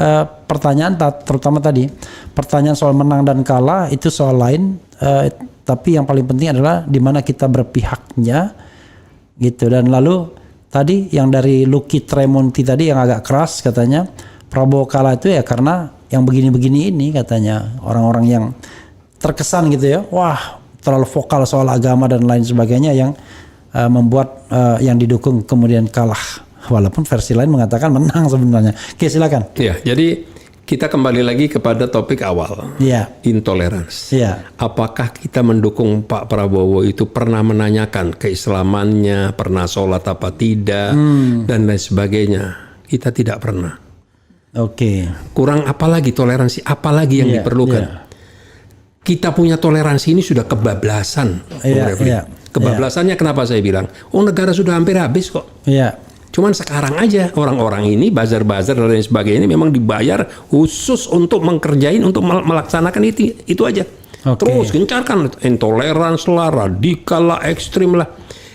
pertanyaan terutama tadi pertanyaan soal menang dan kalah itu soal lain, tapi yang paling penting adalah di mana kita berpihaknya gitu. Dan lalu tadi yang dari Lucky Tremonti tadi yang agak keras katanya Prabowo kalah itu ya karena yang begini-begini ini katanya orang-orang yang terkesan gitu ya, wah terlalu vokal soal agama dan lain sebagainya yang membuat yang didukung kemudian kalah. Walaupun versi lain mengatakan menang sebenarnya. Oke, silakan. Ya, jadi kita kembali lagi kepada topik awal. Ya. Intoleransi. Ya. Apakah kita mendukung Pak Prabowo itu pernah menanyakan keislamannya, pernah sholat apa tidak, dan lain sebagainya? Kita tidak pernah. Oke. Kurang apalagi toleransi, apalagi yang diperlukan. Ya. Kita punya toleransi ini sudah kebablasan. Iya. Kebablasannya kenapa saya bilang? Oh negara sudah hampir habis kok. Iya. Cuman sekarang aja orang-orang ini bazar-bazar dan lain sebagainya ini memang dibayar khusus untuk mengerjain, untuk melaksanakan itu aja. Okay. Terus gencarkan intoleransi lah, radikal lah, ekstrim lah.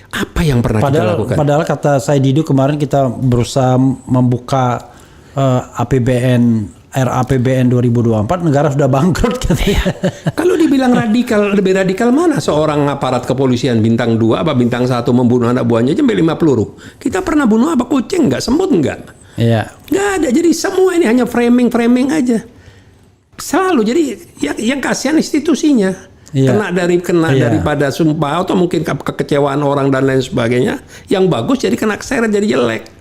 Apa yang pernah kita lakukan? Padahal kata saya Didu kemarin kita berusaha membuka RAPBN 2024, negara sudah bangkrut katanya. Kalau dibilang radikal, lebih radikal mana seorang aparat kepolisian bintang 2 apa bintang 1 membunuh anak buahnya aja sampai 5 peluru. Kita pernah bunuh apa kucing enggak, semut enggak? Iya. Enggak ada. Jadi semua ini hanya framing aja. Selalu jadi yang kasihan institusinya. Kena daripada sumpah atau mungkin kekecewaan orang dan lain sebagainya. Yang bagus jadi kena keseret jadi jelek.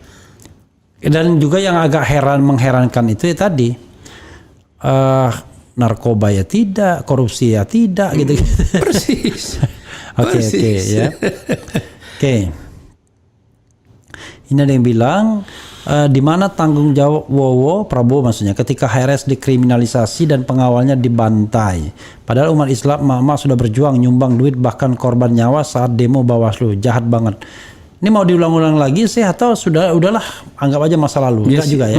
Dan juga yang agak mengherankan itu ya tadi narkoba ya tidak, korupsi ya tidak gitu. Persis. Oke ya. Oke. Ini ada yang bilang di mana tanggung jawab Prabowo maksudnya ketika HRS dikriminalisasi dan pengawalnya dibantai. Padahal umat Islam emak-emak sudah berjuang nyumbang duit bahkan korban nyawa saat demo Bawaslu. Jahat banget. Ini mau diulang-ulang lagi sih atau udahlah anggap aja masa lalu? Enggak juga ya?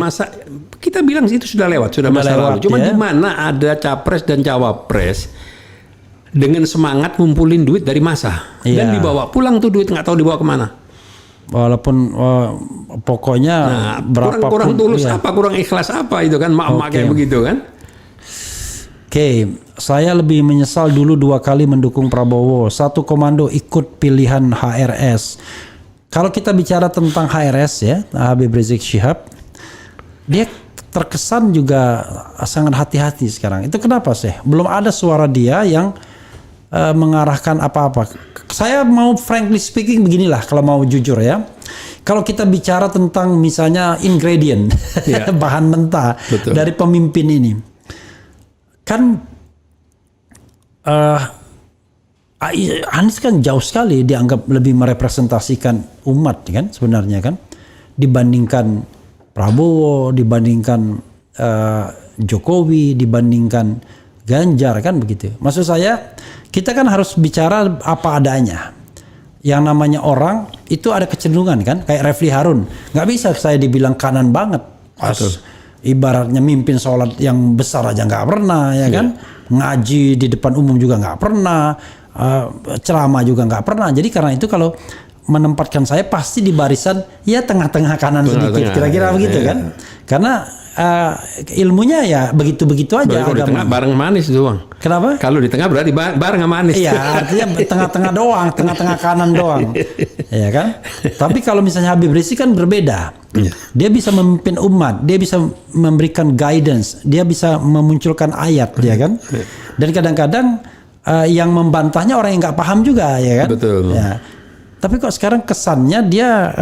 Kita bilang itu sudah lewat, sudah masa lalu. Cuma di mana ada capres dan cawapres dengan semangat ngumpulin duit dari massa dan dibawa pulang tuh duit nggak tahu dibawa kemana. Walaupun pokoknya berapa kurang tulus ya. apa, kurang ikhlas apa itu kan, mak-mak kayak begitu kan. Oke, saya lebih menyesal dulu 2 kali mendukung Prabowo. 1 komando ikut pilihan HRS. Kalau kita bicara tentang HRS ya, Habib Rizik Syihab, dia terkesan juga sangat hati-hati sekarang. Itu kenapa sih? Belum ada suara dia yang mengarahkan apa-apa. Saya mau frankly speaking beginilah, kalau mau jujur ya. Kalau kita bicara tentang misalnya ingredient, bahan mentah dari pemimpin ini, kan Anies kan jauh sekali dianggap lebih merepresentasikan umat kan sebenarnya kan, dibandingkan Prabowo, dibandingkan Jokowi, dibandingkan Ganjar kan begitu. Maksud saya kita kan harus bicara apa adanya. Yang namanya orang itu ada kecenderungan kan, kayak Refli Harun, nggak bisa saya dibilang kanan banget. Ibaratnya mimpin sholat yang besar aja nggak pernah ya kan, ngaji di depan umum juga nggak pernah, ceramah juga nggak pernah. Jadi karena itu kalau menempatkan saya pasti di barisan ya tengah-tengah kanan sedikit, kira-kira begitu kan. Karena ilmunya ya begitu-begitu aja. Kalau di tengah bareng manis doang. Kenapa? Kalau di tengah berarti bareng sama manis. Iya, artinya tengah-tengah doang, tengah-tengah kanan doang. Ya kan? Tapi kalau misalnya Habib Rizik kan berbeda. Dia bisa memimpin umat, dia bisa memberikan guidance, dia bisa memunculkan ayat, ya kan? Dan kadang-kadang yang membantahnya orang yang nggak paham juga, ya kan? Betul. Ya. Tapi kok sekarang kesannya dia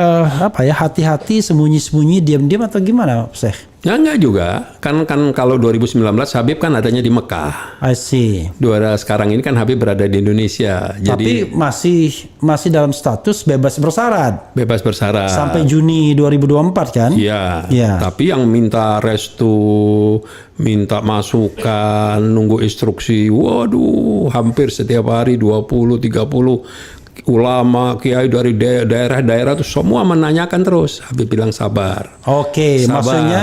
hati-hati, sembunyi-sembunyi, diam-diam atau gimana, Syekh? Ya enggak juga, kan kalau 2019 Habib kan adanya di Mekah. I see. Sekarang ini kan Habib berada di Indonesia. Tapi masih dalam status bebas bersyarat. Bebas bersyarat. Sampai Juni 2024 kan? Iya. Ya. Tapi yang minta restu, minta masukan, nunggu instruksi, waduh, hampir setiap hari 20-30 ulama, kiai dari daerah-daerah itu semua menanyakan terus. Habib bilang sabar. Oke, sabar. Maksudnya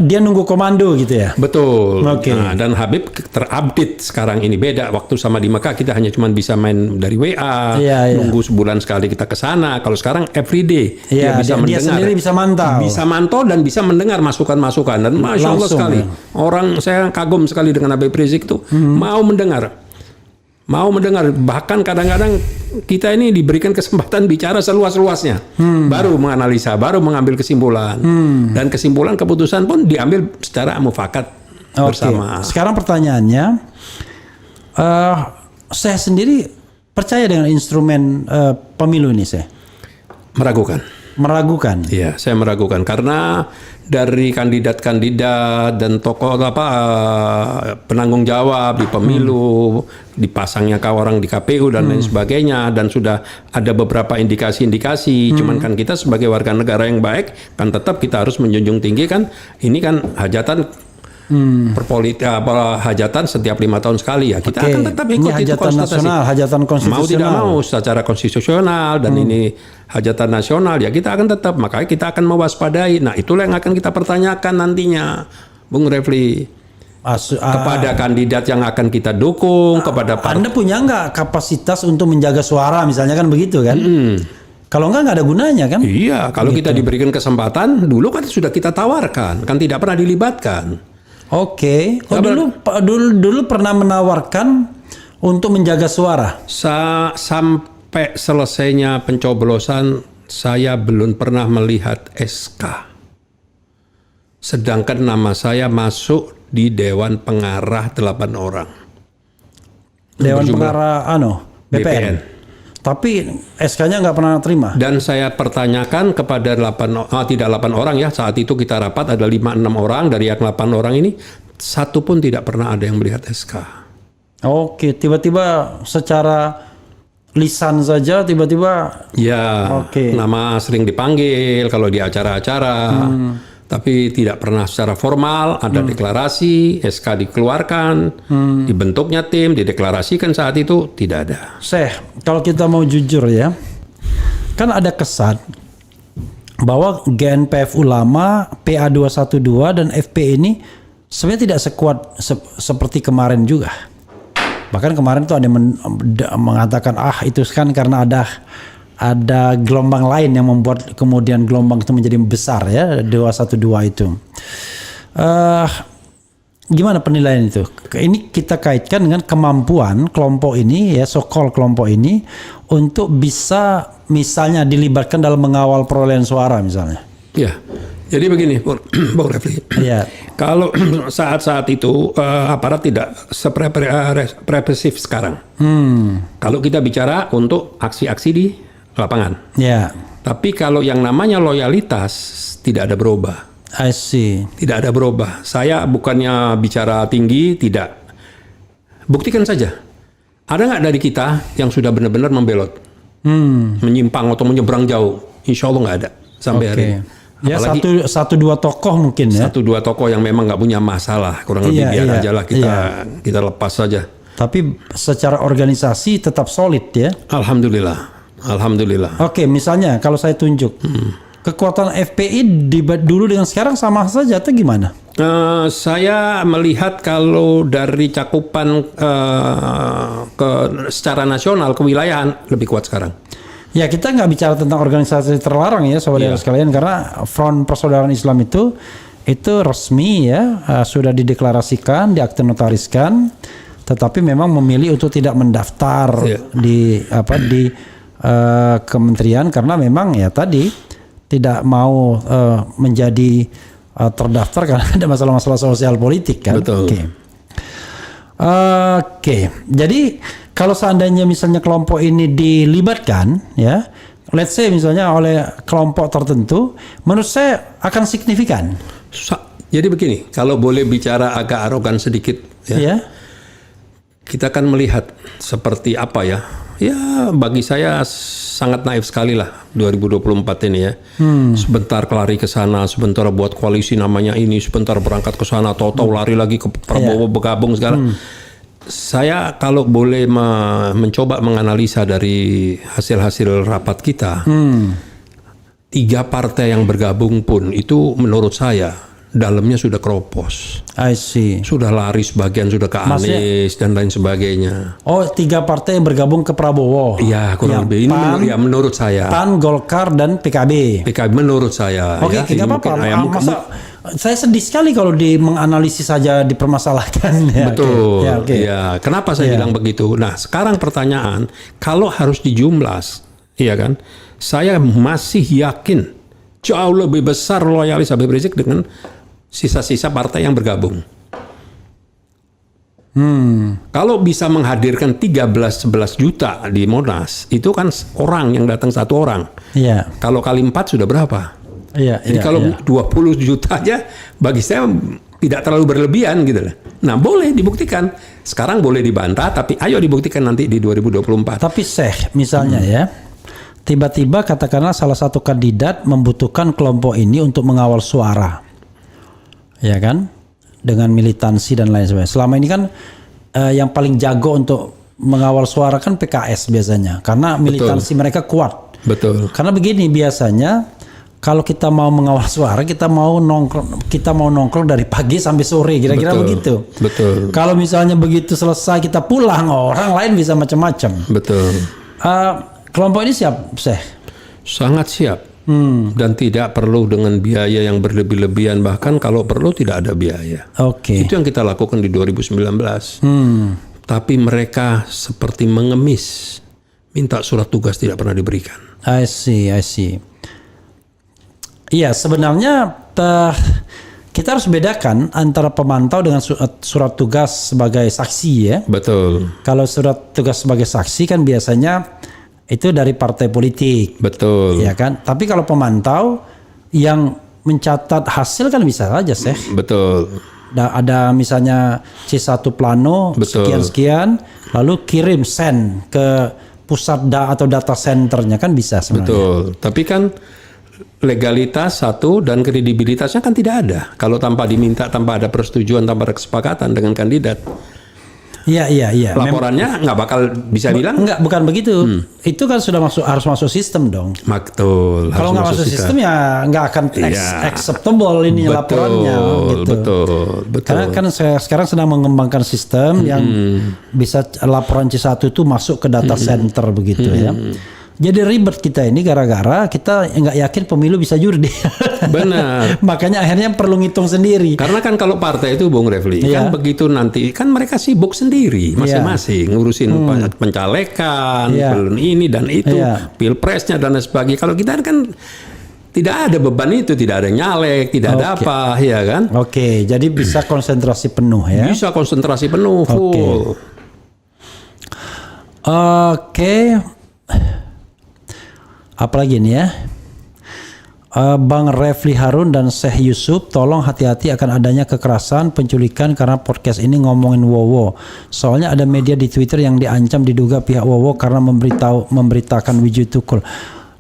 dia nunggu komando gitu ya? Betul. Oke. Nah, dan Habib terupdate sekarang ini beda. Waktu sama di Mekah kita hanya cuma bisa main dari WA, nunggu sebulan sekali kita ke sana. Kalau sekarang everyday dia bisa mendengar. Dia sendiri bisa mantau. Bisa mantau dan bisa mendengar masukan-masukan. Dan Masya Allah sekali. Orang saya kagum sekali dengan Habib Rizik itu mau mendengar. Bahkan kadang-kadang kita ini diberikan kesempatan bicara seluas-luasnya, baru menganalisa, baru mengambil kesimpulan, dan kesimpulan keputusan pun diambil secara mufakat bersama. Sekarang pertanyaannya, saya sendiri percaya dengan instrumen pemilu ini, saya meragukan. Iya, saya meragukan karena dari kandidat-kandidat dan tokoh penanggung jawab di pemilu, dipasangnya orang di KPU dan lain sebagainya, dan sudah ada beberapa indikasi-indikasi. Cuman kan kita sebagai warga negara yang baik kan tetap kita harus menjunjung tinggi kan, ini kan hajatan hajatan setiap 5 tahun sekali ya, kita akan tetap ikut ini hajatan itu nasional, hajatan konstitusional. Mau tidak mau secara konstitusional dan ini hajatan nasional ya kita akan tetap, makanya kita akan mewaspadai. Nah itulah yang akan kita pertanyakan nantinya, Bung Refli, kepada kandidat yang akan kita dukung, kepada Anda punya nggak kapasitas untuk menjaga suara misalnya kan begitu kan? Kalau nggak ada gunanya kan? Iya, kalau kita diberikan kesempatan, dulu kan sudah kita tawarkan, kan tidak pernah dilibatkan. Oke. Dulu pernah menawarkan untuk menjaga suara. Sampai selesainya pencoblosan saya belum pernah melihat SK. Sedangkan nama saya masuk di Dewan Pengarah 8 orang. Dewan Pengarah BPN. Tapi SK-nya nggak pernah terima. Dan saya pertanyakan kepada 8 orang ya, saat itu kita rapat ada 5-6 orang, dari yang 8 orang ini satu pun tidak pernah ada yang melihat SK. Oke, tiba-tiba secara lisan saja tiba-tiba nama sering dipanggil kalau di acara-acara. Tapi tidak pernah secara formal ada deklarasi, SK dikeluarkan, dibentuknya tim, dideklarasikan saat itu tidak ada. Kalau kita mau jujur ya, kan ada kesan bahwa GNPF Ulama, PA212 dan FP ini sebenarnya tidak sekuat seperti kemarin juga. Bahkan kemarin tuh ada yang mengatakan itu kan karena ada gelombang lain yang membuat kemudian gelombang itu menjadi besar ya, 212 itu. Gimana penilaian itu? Ini kita kaitkan dengan kemampuan kelompok ini ya, so-called kelompok ini untuk bisa misalnya dilibatkan dalam mengawal perolehan suara misalnya. Ya, jadi begini, Bung Refli. Iya. Kalau saat-saat itu aparat tidak represif sekarang. Kalau kita bicara untuk aksi-aksi di lapangan. Ya. Tapi kalau yang namanya loyalitas tidak ada berubah. I see. Tidak ada berubah. Saya bukannya bicara tinggi, tidak. Buktikan saja. Ada nggak dari kita yang sudah benar-benar membelot, menyimpang atau menyeberang jauh? Insya Allah nggak ada sampai hari ini. Ya, Apalagi satu dua tokoh mungkin ya. 1-2 tokoh yang memang nggak punya masalah, kurang lebih biar aja lah kita lepas saja. Tapi secara organisasi tetap solid ya. Alhamdulillah. Oke, misalnya kalau saya tunjuk kekuatan FPI dulu dengan sekarang sama saja atau gimana? Saya melihat kalau dari cakupan secara nasional kewilayahan lebih kuat sekarang. Ya, kita nggak bicara tentang organisasi terlarang ya saudara sekalian, karena Front Persaudaraan Islam itu resmi ya, sudah dideklarasikan, diakte notariskan, tetapi memang memilih untuk tidak mendaftar di kementerian karena memang ya tadi tidak mau menjadi terdaftar karena ada masalah-masalah sosial politik kan. Betul. Oke. Jadi kalau seandainya misalnya kelompok ini dilibatkan ya, let's say misalnya oleh kelompok tertentu, menurut saya akan signifikan. Jadi begini, kalau boleh bicara agak arogan sedikit ya. Kita kan melihat seperti apa ya. Ya bagi saya sangat naif sekali lah 2024 ini ya. Sebentar lari ke sana, sebentar buat koalisi namanya ini, sebentar berangkat ke sana, tahu-tahu lari lagi ke Prabowo bergabung segala. Saya kalau boleh mencoba menganalisa dari hasil-hasil rapat kita, 3 partai yang bergabung pun itu menurut saya dalamnya sudah keropos. I see. Sudah lari sebagian sudah ke Anies dan lain sebagainya. Oh, 3 partai yang bergabung ke Prabowo. Iya, kurang lebih. Ini menurut saya. PAN, Golkar, dan PKB. Menurut saya. Oke, tidak apa-apa. Saya sedih sekali kalau menganalisis saja dipermasalahkan. Betul. Ya, kenapa saya bilang begitu? Nah, sekarang pertanyaan, kalau harus dijumlas, iya kan? Saya masih yakin jauh lebih besar loyalis Habib Rizik dengan sisa-sisa partai yang bergabung. Kalau bisa menghadirkan 13-11 juta di Monas, itu kan orang yang datang 1 orang. Iya. Kalau kali 4 sudah berapa? Jadi kalau 20 juta aja bagi saya tidak terlalu berlebihan gitu lah. Nah, boleh dibuktikan. Sekarang boleh dibantah, tapi ayo dibuktikan nanti di 2024. Tapi misalnya ya, tiba-tiba katakanlah salah satu kandidat membutuhkan kelompok ini untuk mengawal suara. Ya kan? Dengan militansi dan lain sebagainya. Selama ini kan yang paling jago untuk mengawal suara kan PKS biasanya. Karena militansi mereka kuat. Betul. Karena begini biasanya, kalau kita mau mengawal suara, kita mau nongkrong dari pagi sampai sore, kira-kira begitu. Betul. Kalau misalnya begitu selesai kita pulang, orang lain bisa macam-macam. Betul. Kelompok ini siap, Sangat siap. Dan tidak perlu dengan biaya yang berlebih-lebihan, bahkan kalau perlu tidak ada biaya. Oke. Itu yang kita lakukan di 2019. Tapi mereka seperti mengemis, minta surat tugas tidak pernah diberikan. I see. Iya, sebenarnya kita harus bedakan antara pemantau dengan surat tugas sebagai saksi ya. Betul. Kalau surat tugas sebagai saksi kan biasanya itu dari partai politik. Betul. Ya kan? Tapi kalau pemantau yang mencatat hasil kan bisa saja, Betul. Ada misalnya C1 plano sekian-sekian, lalu kirim send ke pusat atau data centernya kan bisa sebenarnya. Betul. Tapi kan legalitas satu dan kredibilitasnya kan tidak ada. Kalau tanpa diminta, tanpa ada persetujuan, tanpa ada kesepakatan dengan kandidat. Iya. Laporannya nggak bakal bisa bilang. Bukan begitu. Itu kan sudah harus masuk sistem dong. Betul. Kalau nggak masuk sistem ya nggak akan acceptable ini laporannya. Gitu. Betul. Karena kan saya sekarang sedang mengembangkan sistem yang bisa laporan C1 itu masuk ke data center begitu ya. Jadi ribet kita ini gara-gara kita nggak yakin pemilu bisa jurdil. Benar. Makanya akhirnya perlu ngitung sendiri. Karena kan kalau partai itu Bung Refli, Iya. kan begitu nanti kan mereka sibuk sendiri masing-masing ngurusin pencalekan, Iya. ini dan itu, Iya. pilpresnya dan lain sebagainya. Kalau kita kan tidak ada beban itu, tidak ada nyalek, tidak ada Oke. apa, ya kan? Oke, jadi bisa konsentrasi penuh ya. Bisa konsentrasi penuh, full. Oke. Apalagi nih ya? Bang Refli Harun dan Syekh Yusuf, tolong hati-hati akan adanya kekerasan, penculikan karena podcast ini ngomongin Wowo. Soalnya ada media di Twitter yang diancam diduga pihak Wowo karena memberitakan Wiju Tukul.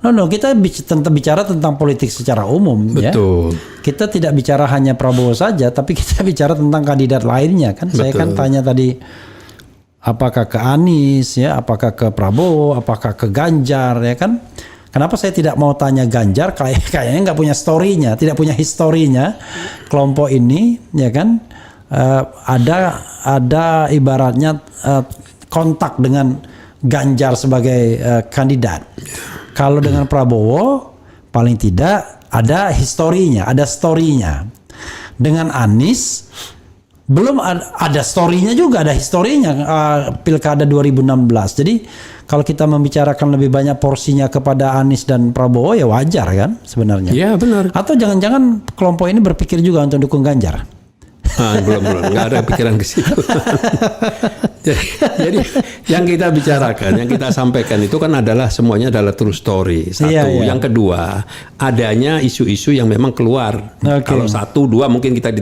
No, kita bicara tentang politik secara umum. Betul. Ya. Kita tidak bicara hanya Prabowo saja, tapi kita bicara tentang kandidat lainnya kan. Saya kan tanya tadi, apakah ke Anies, ya, apakah ke Prabowo, apakah ke Ganjar, ya kan? Kenapa saya tidak mau tanya Ganjar? Kayaknya nggak punya story-nya, tidak punya historinya kelompok ini, ya kan? Ada ibaratnya kontak dengan Ganjar sebagai kandidat. Kalau dengan Prabowo, paling tidak ada historinya, ada story-nya. Dengan Anies belum ada story-nya juga, ada historinya Pilkada 2016. Jadi kalau kita membicarakan lebih banyak porsinya kepada Anies dan Prabowo ya wajar kan sebenarnya. Iya benar. Atau jangan-jangan kelompok ini berpikir juga untuk dukung Ganjar. Belum, nggak ada pikiran ke situ. jadi yang kita bicarakan, yang kita sampaikan itu kan adalah semuanya adalah true story. Satu, Iya. yang kedua adanya isu-isu yang memang keluar. Oke. Kalau satu, dua mungkin kita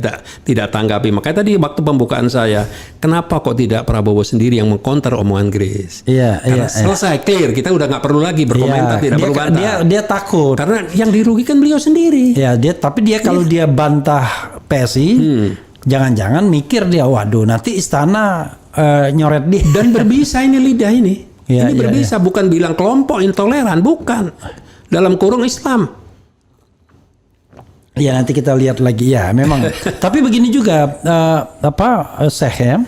tidak tanggapi. Makanya tadi waktu pembukaan saya, kenapa kok tidak Prabowo sendiri yang mengkonter omongan Grace? Iya, Karena selesai clear, kita udah nggak perlu lagi berkomentar, tidak perlu bantah. Dia takut. Karena yang dirugikan beliau sendiri. Ya, tapi dia kalau dia bantah PSI, jangan-jangan mikir dia, waduh nanti istana nyoret dia. Dan berbisa ini lidah ini. Iya, Ini berbisa, bukan bilang kelompok intoleran, bukan. Dalam kurung Islam. Ya nanti kita lihat lagi ya, memang. Tapi begini juga Syekh ya.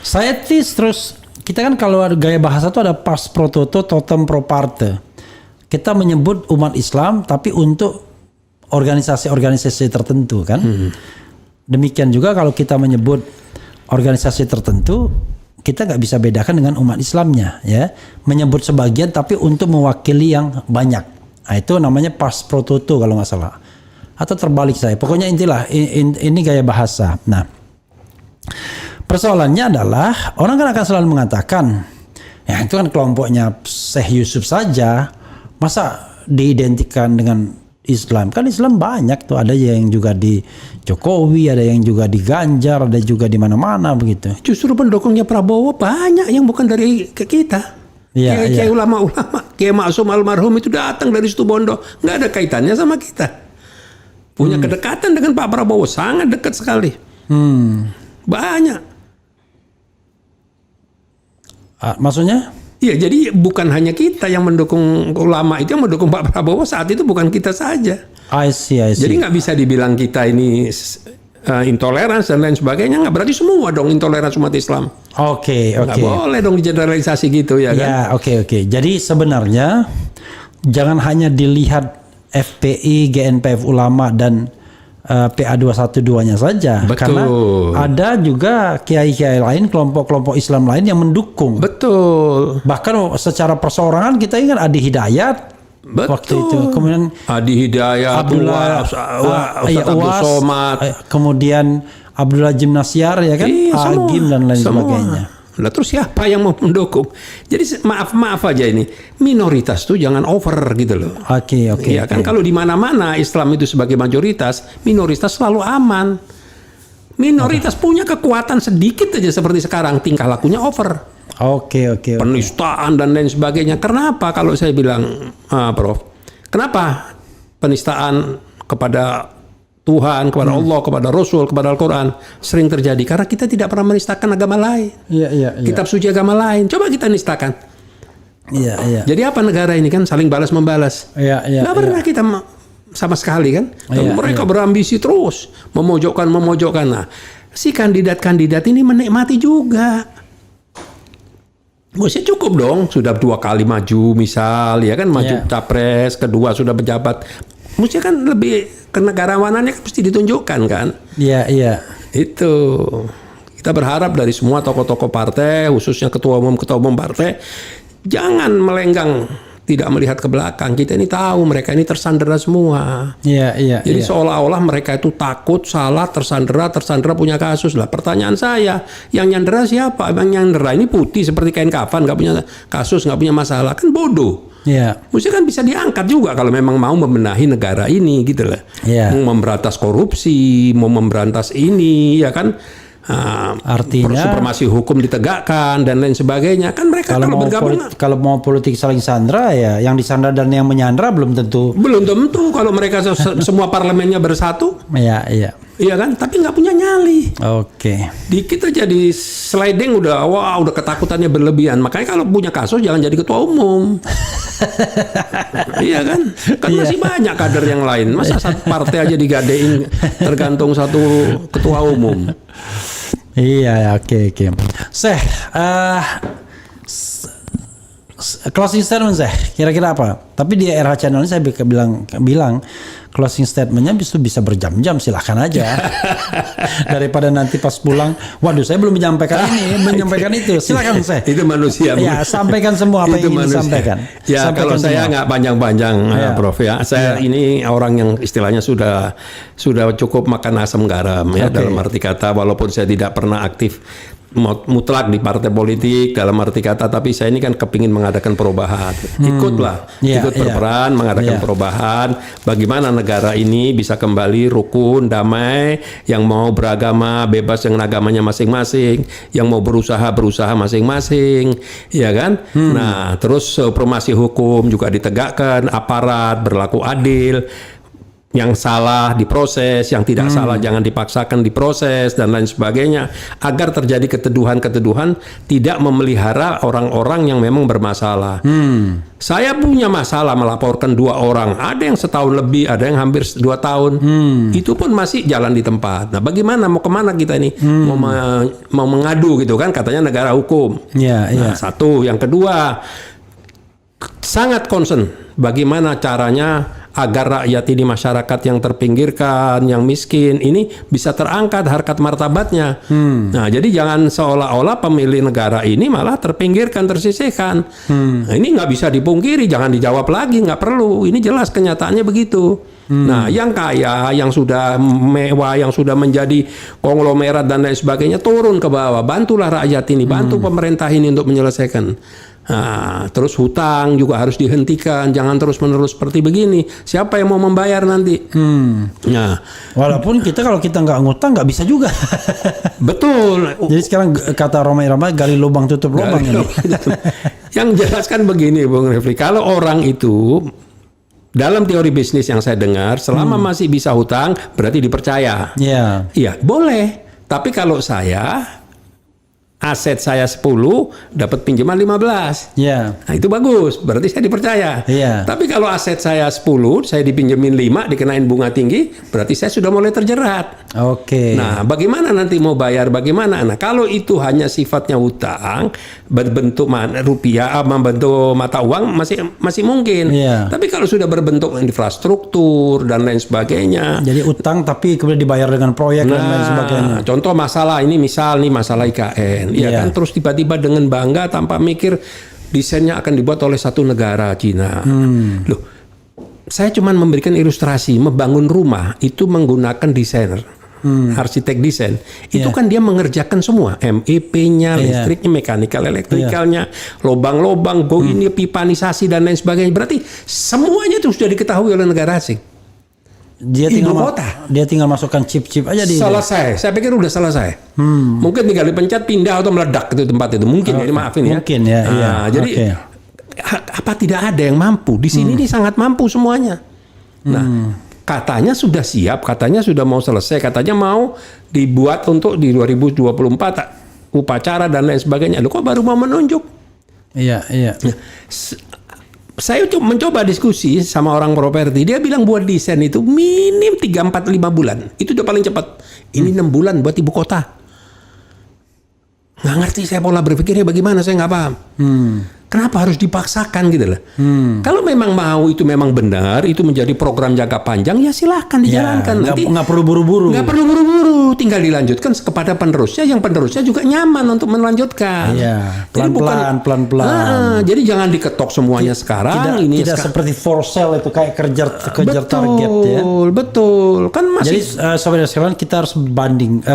Saya terus kita kan kalau gaya bahasa itu ada pas pro toto totem pro parte. Kita menyebut umat Islam tapi untuk organisasi-organisasi tertentu kan. Demikian juga kalau kita menyebut organisasi tertentu, kita nggak bisa bedakan dengan umat Islamnya, ya. Menyebut sebagian tapi untuk mewakili yang banyak. Nah, itu namanya pas pro toto kalau nggak salah. Atau terbalik saya. Pokoknya intilah ini gaya bahasa. Nah, persoalannya adalah orang kan akan selalu mengatakan, ya itu kan kelompoknya Syekh Yusuf saja, masa diidentikan dengan Islam? Kan Islam banyak tuh, ada yang juga di Jokowi, ada yang juga di Ganjar, ada juga di mana-mana begitu. Justru pendukungnya Prabowo banyak yang bukan dari kita. Iya, Kiai ulama-ulama, Kiai Maksum almarhum itu datang dari Situbondo, nggak ada kaitannya sama kita. Punya kedekatan dengan Pak Prabowo, sangat dekat sekali. Banyak. Maksudnya? Iya, jadi bukan hanya kita yang mendukung ulama itu, yang mendukung Pak Prabowo saat itu bukan kita saja. I see. Jadi nggak bisa dibilang kita ini intoleransi dan lain sebagainya, nggak berarti semua dong intoleransi umat Islam. Oke. Nggak boleh dong generalisasi gitu ya kan? Ya, oke. Jadi sebenarnya jangan hanya dilihat FPI, GNPF Ulama dan PA212-nya saja. Betul. Karena ada juga kiai-kiai lain, kelompok-kelompok Islam lain yang mendukung. Betul. Bahkan secara perseorangan kita ingat Adi Hidayat. Betul. Waktu itu. Kemudian Adi Hidayat, Ustaz Abdul Somad, kemudian Abdullah Jimnasyar ya kan, iya, Agim dan lain sebagainya. Lah terus siapa yang mau mendukung? Jadi maaf aja ini, minoritas tuh jangan over gitu loh. Oke. Iya kan, kalau di mana-mana Islam itu sebagai mayoritas, minoritas selalu aman. Minoritas punya kekuatan sedikit aja seperti sekarang, tingkah lakunya over. Oke. Penistaan dan lain sebagainya. Kenapa kalau saya bilang, Prof? Kenapa penistaan kepada Tuhan, kepada Allah, kepada Rasul, kepada Al-Quran sering terjadi? Karena kita tidak pernah menistakan agama lain. Iya. Kitab suci agama lain. Coba kita nistakan. Iya. Jadi apa negara ini kan? Saling balas membalas. Iya. Nggak pernah kita sama sekali kan? Iya, Mereka berambisi terus memojokkan. Nah, si kandidat-kandidat ini menikmati juga. Mesti cukup dong, sudah 2 kali maju misal, ya kan maju capres, kedua sudah pejabat. Mesti kan lebih kenegarawanannya kan mesti ditunjukkan kan. Iya, iya. Itu. Kita berharap dari semua tokoh-tokoh partai, khususnya ketua umum partai, jangan melenggang, tidak melihat ke belakang. Kita ini tahu mereka ini tersandera semua. Iya, iya. Jadi iya. seolah-olah mereka itu takut, salah, tersandera punya kasus. Lah pertanyaan saya, yang nyandera siapa? Yang nyandera ini putih seperti kain kafan, nggak punya kasus, nggak punya masalah, kan bodoh. Iya. Mesti kan bisa diangkat juga kalau memang mau membenahi negara ini gitu lah. Iya. Mau memberantas korupsi, mau memberantas ini, ya kan. Artinya supremasi hukum ditegakkan dan lain sebagainya, kan mereka kalau bergabung kalau mau politik saling sandra, ya yang disandra dan yang menyandra belum tentu kalau mereka semua parlemennya bersatu, iya, iya. iya kan, tapi nggak punya nyali. Oke. Di kita jadi sliding udah ketakutannya berlebihan, makanya kalau punya kasus jangan jadi ketua umum. Iya kan, masih banyak kader yang lain, masa satu partai aja digadein tergantung satu ketua umum. Iya, oke. Closing statement kira-kira apa? Tapi di RH Channel ini saya bilang closing statementnya bisa berjam-jam, silahkan aja. Daripada nanti pas pulang, waduh saya belum menyampaikan itu. Silakan Itu manusia. Ya, sampaikan semua apa yang ingin disampaikan. Ya, sampaikan kalau saya nggak panjang-panjang, Prof ya. Saya ini orang yang istilahnya sudah cukup makan asam garam ya, dalam arti kata, walaupun saya tidak pernah aktif mutlak di partai politik dalam arti kata, tapi saya ini kan kepingin mengadakan perubahan. Ikut berperan mengadakan perubahan. Bagaimana negara ini bisa kembali rukun, damai, yang mau beragama bebas dengan agamanya masing-masing, yang mau berusaha masing-masing, ya kan? Nah, terus supremasi hukum juga ditegakkan, aparat berlaku adil. Yang salah diproses, yang tidak salah jangan dipaksakan diproses dan lain sebagainya, agar terjadi keteduhan tidak memelihara orang-orang yang memang bermasalah. Saya punya masalah melaporkan 2 orang, ada yang setahun lebih, ada yang hampir 2 tahun, itu pun masih jalan di tempat. Nah, bagaimana mau kemana kita ini? Mau mengadu gitu kan, katanya negara hukum. Nah, satu, yang kedua, sangat concern bagaimana caranya agar rakyat ini, masyarakat yang terpinggirkan, yang miskin ini bisa terangkat harkat martabatnya. Nah, jadi jangan seolah-olah pemilih negara ini malah terpinggirkan, tersisihkan. Nah, ini nggak bisa dipungkiri, jangan dijawab lagi, nggak perlu. Ini jelas kenyataannya begitu. Nah, yang kaya, yang sudah mewah, yang sudah menjadi konglomerat dan lain sebagainya, turun ke bawah, bantulah rakyat ini, bantu pemerintah ini untuk menyelesaikan. Nah, terus hutang juga harus dihentikan, jangan terus-menerus seperti begini. Siapa yang mau membayar nanti? Nah, walaupun kalau kita nggak ngutang nggak bisa juga. Betul. Jadi sekarang kata Roma Irama, gali lubang tutup lubang ini. Yang jelaskan begini, Bung Refli, kalau orang itu dalam teori bisnis yang saya dengar, selama masih bisa hutang berarti dipercaya. Iya, boleh. Tapi kalau aset saya 10, dapat pinjaman 15. Nah, itu bagus, berarti saya dipercaya. Tapi kalau aset saya 10, saya dipinjemin 5, dikenain bunga tinggi, berarti saya sudah mulai terjerat. Nah, bagaimana nanti mau bayar, bagaimana? Nah, kalau itu hanya sifatnya hutang, berbentuk rupiah, membentuk mata uang, masih mungkin. Tapi kalau sudah berbentuk infrastruktur dan lain sebagainya. Jadi utang tapi kemudian dibayar dengan proyek dan lain sebagainya. Contoh masalah ini, masalah IKN. Ya kan, terus tiba-tiba dengan bangga tanpa mikir desainnya akan dibuat oleh satu negara, Cina. Loh, saya cuma memberikan ilustrasi, membangun rumah itu menggunakan desainer, arsitek desain. Itu kan dia mengerjakan semua, MEP-nya, listriknya, mekanikal, elektrikalnya, lobang-lobang, ini pipanisasi dan lain sebagainya. Berarti semuanya itu sudah diketahui oleh negara asing. Dia tinggal masukkan chip-chip aja di selesai. Saya pikir udah selesai. Mungkin tinggal dipencet, pindah atau meledak itu tempat itu. Mungkin jadi maafin ya. Mungkin ya. Jadi apa tidak ada yang mampu? Di sini ini sangat mampu semuanya. Nah, katanya sudah siap, katanya sudah mau selesai, katanya mau dibuat untuk di 2024 upacara dan lain sebagainya. Loh, kok baru mau menunjuk? Iya. Nah, saya mencoba diskusi sama orang properti, dia bilang buat desain itu minim 3, 4, 5 bulan. Itu udah paling cepat. Ini 6 bulan buat ibu kota. Nggak ngerti saya pola berpikirnya bagaimana, saya nggak paham. Kenapa harus dipaksakan gitu loh? Kalau memang mau itu memang benar, itu menjadi program jangka panjang, ya silahkan dijalankan. Nanti nggak perlu buru-buru. nggak perlu buru-buru, tinggal dilanjutkan kepada penerusnya, yang penerusnya juga nyaman untuk melanjutkan. Iya, Jadi pelan-pelan. jadi jangan diketok semuanya sekarang. Tidak seperti for sale itu kayak kejar target ya. Betul. Kan masih. Jadi saudara sekalian, kita harus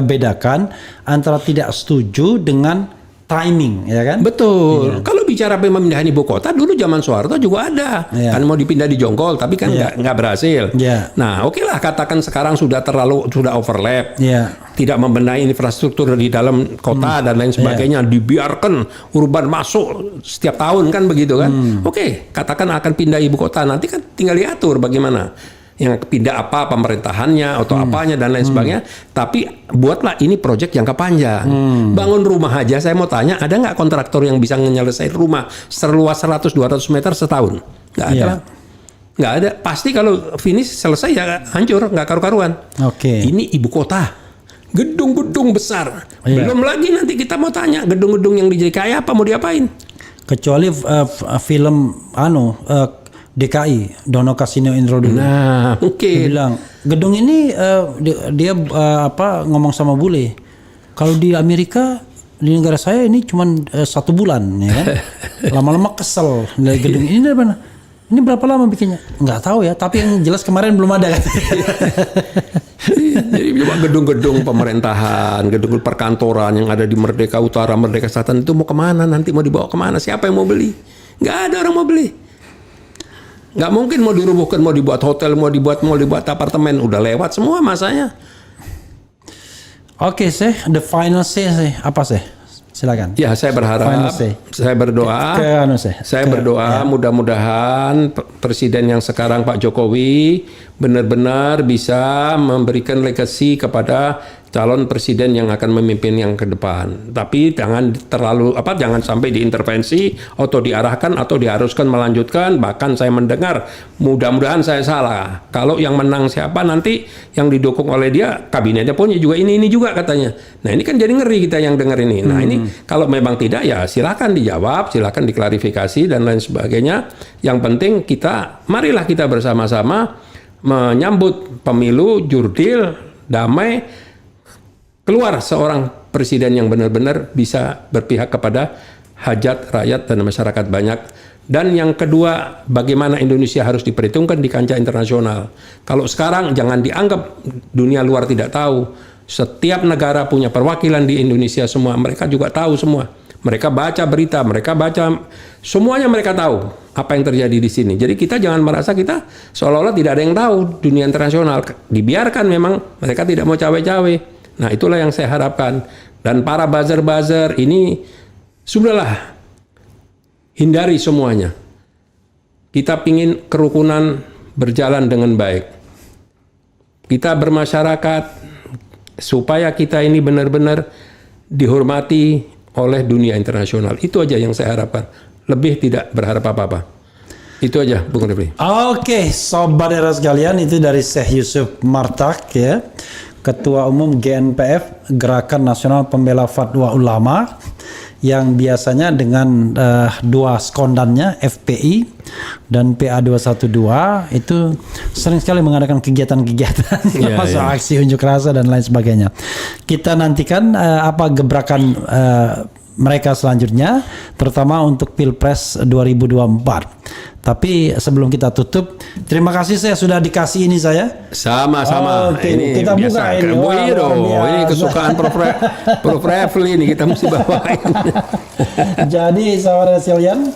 bedakan antara tidak setuju dengan timing, ya kan? Betul. Kalau bicara pemindahan ibu kota, dulu zaman Soeharto juga ada. Iya. Kan mau dipindah di Jonggol, tapi kan nggak berhasil. Iya. Nah, oke lah, katakan sekarang sudah overlap. Iya. Tidak membenahi infrastruktur di dalam kota dan lain sebagainya, dibiarkan urban masuk setiap tahun kan begitu kan? Oke, katakan akan pindah ibu kota, nanti kan tinggal diatur bagaimana. Yang pindah apa pemerintahannya atau apanya dan lain sebagainya. Tapi buatlah ini proyek jangka panjang. Bangun rumah aja, saya mau tanya, ada nggak kontraktor yang bisa menyelesaikan rumah seluas 100-200 meter setahun? Nggak ada. Iya. Nggak ada. Pasti kalau finish selesai ya hancur, nggak karu-karuan. Oke. Ini ibu kota. Gedung-gedung besar. Iya. Belum lagi nanti kita mau tanya gedung-gedung yang dijadi kayak apa, mau diapain? Kecuali film DKI, Dono Kasino Indro dulu. Nah, Dia mungkin. bilang gedung ini dia ngomong sama bule. Kalau di Amerika, di negara saya ini cuma 1 bulan, ya kan? Lama-lama kesel dari gedung ini dari mana? Ini berapa lama bikinnya? Nggak tahu ya. Tapi yang jelas kemarin belum ada kan. Jadi gedung-gedung pemerintahan, gedung perkantoran yang ada di Merdeka Utara, Merdeka Selatan itu mau kemana? Nanti mau dibawa kemana? Siapa yang mau beli? Nggak ada orang mau beli. Nggak mungkin mau dirubuhkan, mau dibuat hotel, mau dibuat apartemen, udah lewat semua masanya. Oke, the final say apa sih? Silakan. Ya, saya berharap, Final say. saya berdoa, saya berdoa mudah-mudahan presiden yang sekarang Pak Jokowi benar-benar bisa memberikan legacy kepada calon presiden yang akan memimpin yang ke depan. Tapi jangan jangan sampai diintervensi atau diarahkan atau diharuskan melanjutkan. Bahkan saya mendengar, mudah-mudahan saya salah. Kalau yang menang siapa nanti yang didukung oleh dia, kabinetnya punya juga ini juga katanya. Nah, ini kan jadi ngeri kita yang dengar ini. Nah, ini kalau memang tidak ya silakan dijawab, silakan diklarifikasi dan lain sebagainya. Yang penting marilah kita bersama-sama menyambut pemilu jurdil, damai, keluar seorang presiden yang benar-benar bisa berpihak kepada hajat rakyat dan masyarakat banyak. Dan yang kedua, bagaimana Indonesia harus diperhitungkan di kancah internasional. Kalau sekarang jangan dianggap dunia luar tidak tahu. Setiap negara punya perwakilan di Indonesia semua. Mereka juga tahu semua. Mereka baca berita, semuanya mereka tahu apa yang terjadi di sini. Jadi kita jangan merasa kita seolah-olah tidak ada yang tahu dunia internasional. Dibiarkan memang mereka tidak mau cawe-cawe. Nah, itulah yang saya harapkan. Dan para buzzer-buzzer ini sudahlah, hindari semuanya. Kita pingin kerukunan berjalan dengan baik. Kita bermasyarakat supaya kita ini benar-benar dihormati oleh dunia internasional. Itu aja yang saya harapkan. Lebih tidak berharap apa-apa. Itu aja, Bung Refli. Oke, sobat era sekalian, itu dari Syekh Yusuf Martak ya, Ketua Umum GNPF, Gerakan Nasional Pembela Fatwa Ulama, yang biasanya dengan dua sekondannya FPI dan PA212 itu sering sekali mengadakan kegiatan-kegiatan termasuk aksi unjuk rasa dan lain sebagainya. Kita nantikan apa gebrakan mereka selanjutnya, terutama untuk Pilpres 2024. Tapi sebelum kita tutup, terima kasih saya sudah dikasih ini saya. Sama-sama. Oke, ini kita buka ini. Ini kesukaan Prof. Refli ini kita mesti bawain. Jadi saudara sekalian,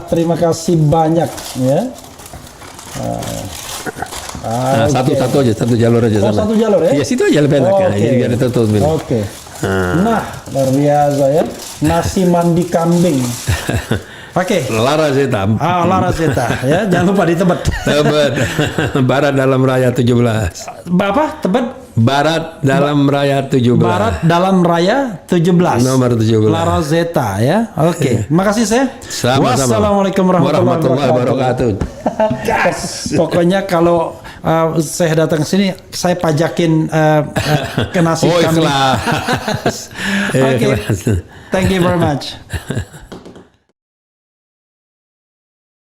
terima kasih banyak ya. Nah, satu aja, satu jalur aja. Oh, satu jalur ya? Iya, situ aja lebih enak ya. Ini biar ditutup. Oke. Nah, luar biasa ya. Nasi mandi kambing. Oke. Laras hitam. Laras hitam ya. Jangan lupa ditebet. Tebet. Barat dalam raya 17. Apa? Tebet? Barat Dalam Raya 17. Barat Dalam Raya 17. Nomor 17. La Rosetta ya. Oke. Makasih saya. Sama-sama. Wassalamualaikum warahmatullahi wabarakatuh. Pokoknya kalau saya datang ke sini, saya pajakin ke nasi Oh, kambing. ikhlas. Oke. Ikhlas. Thank you very much.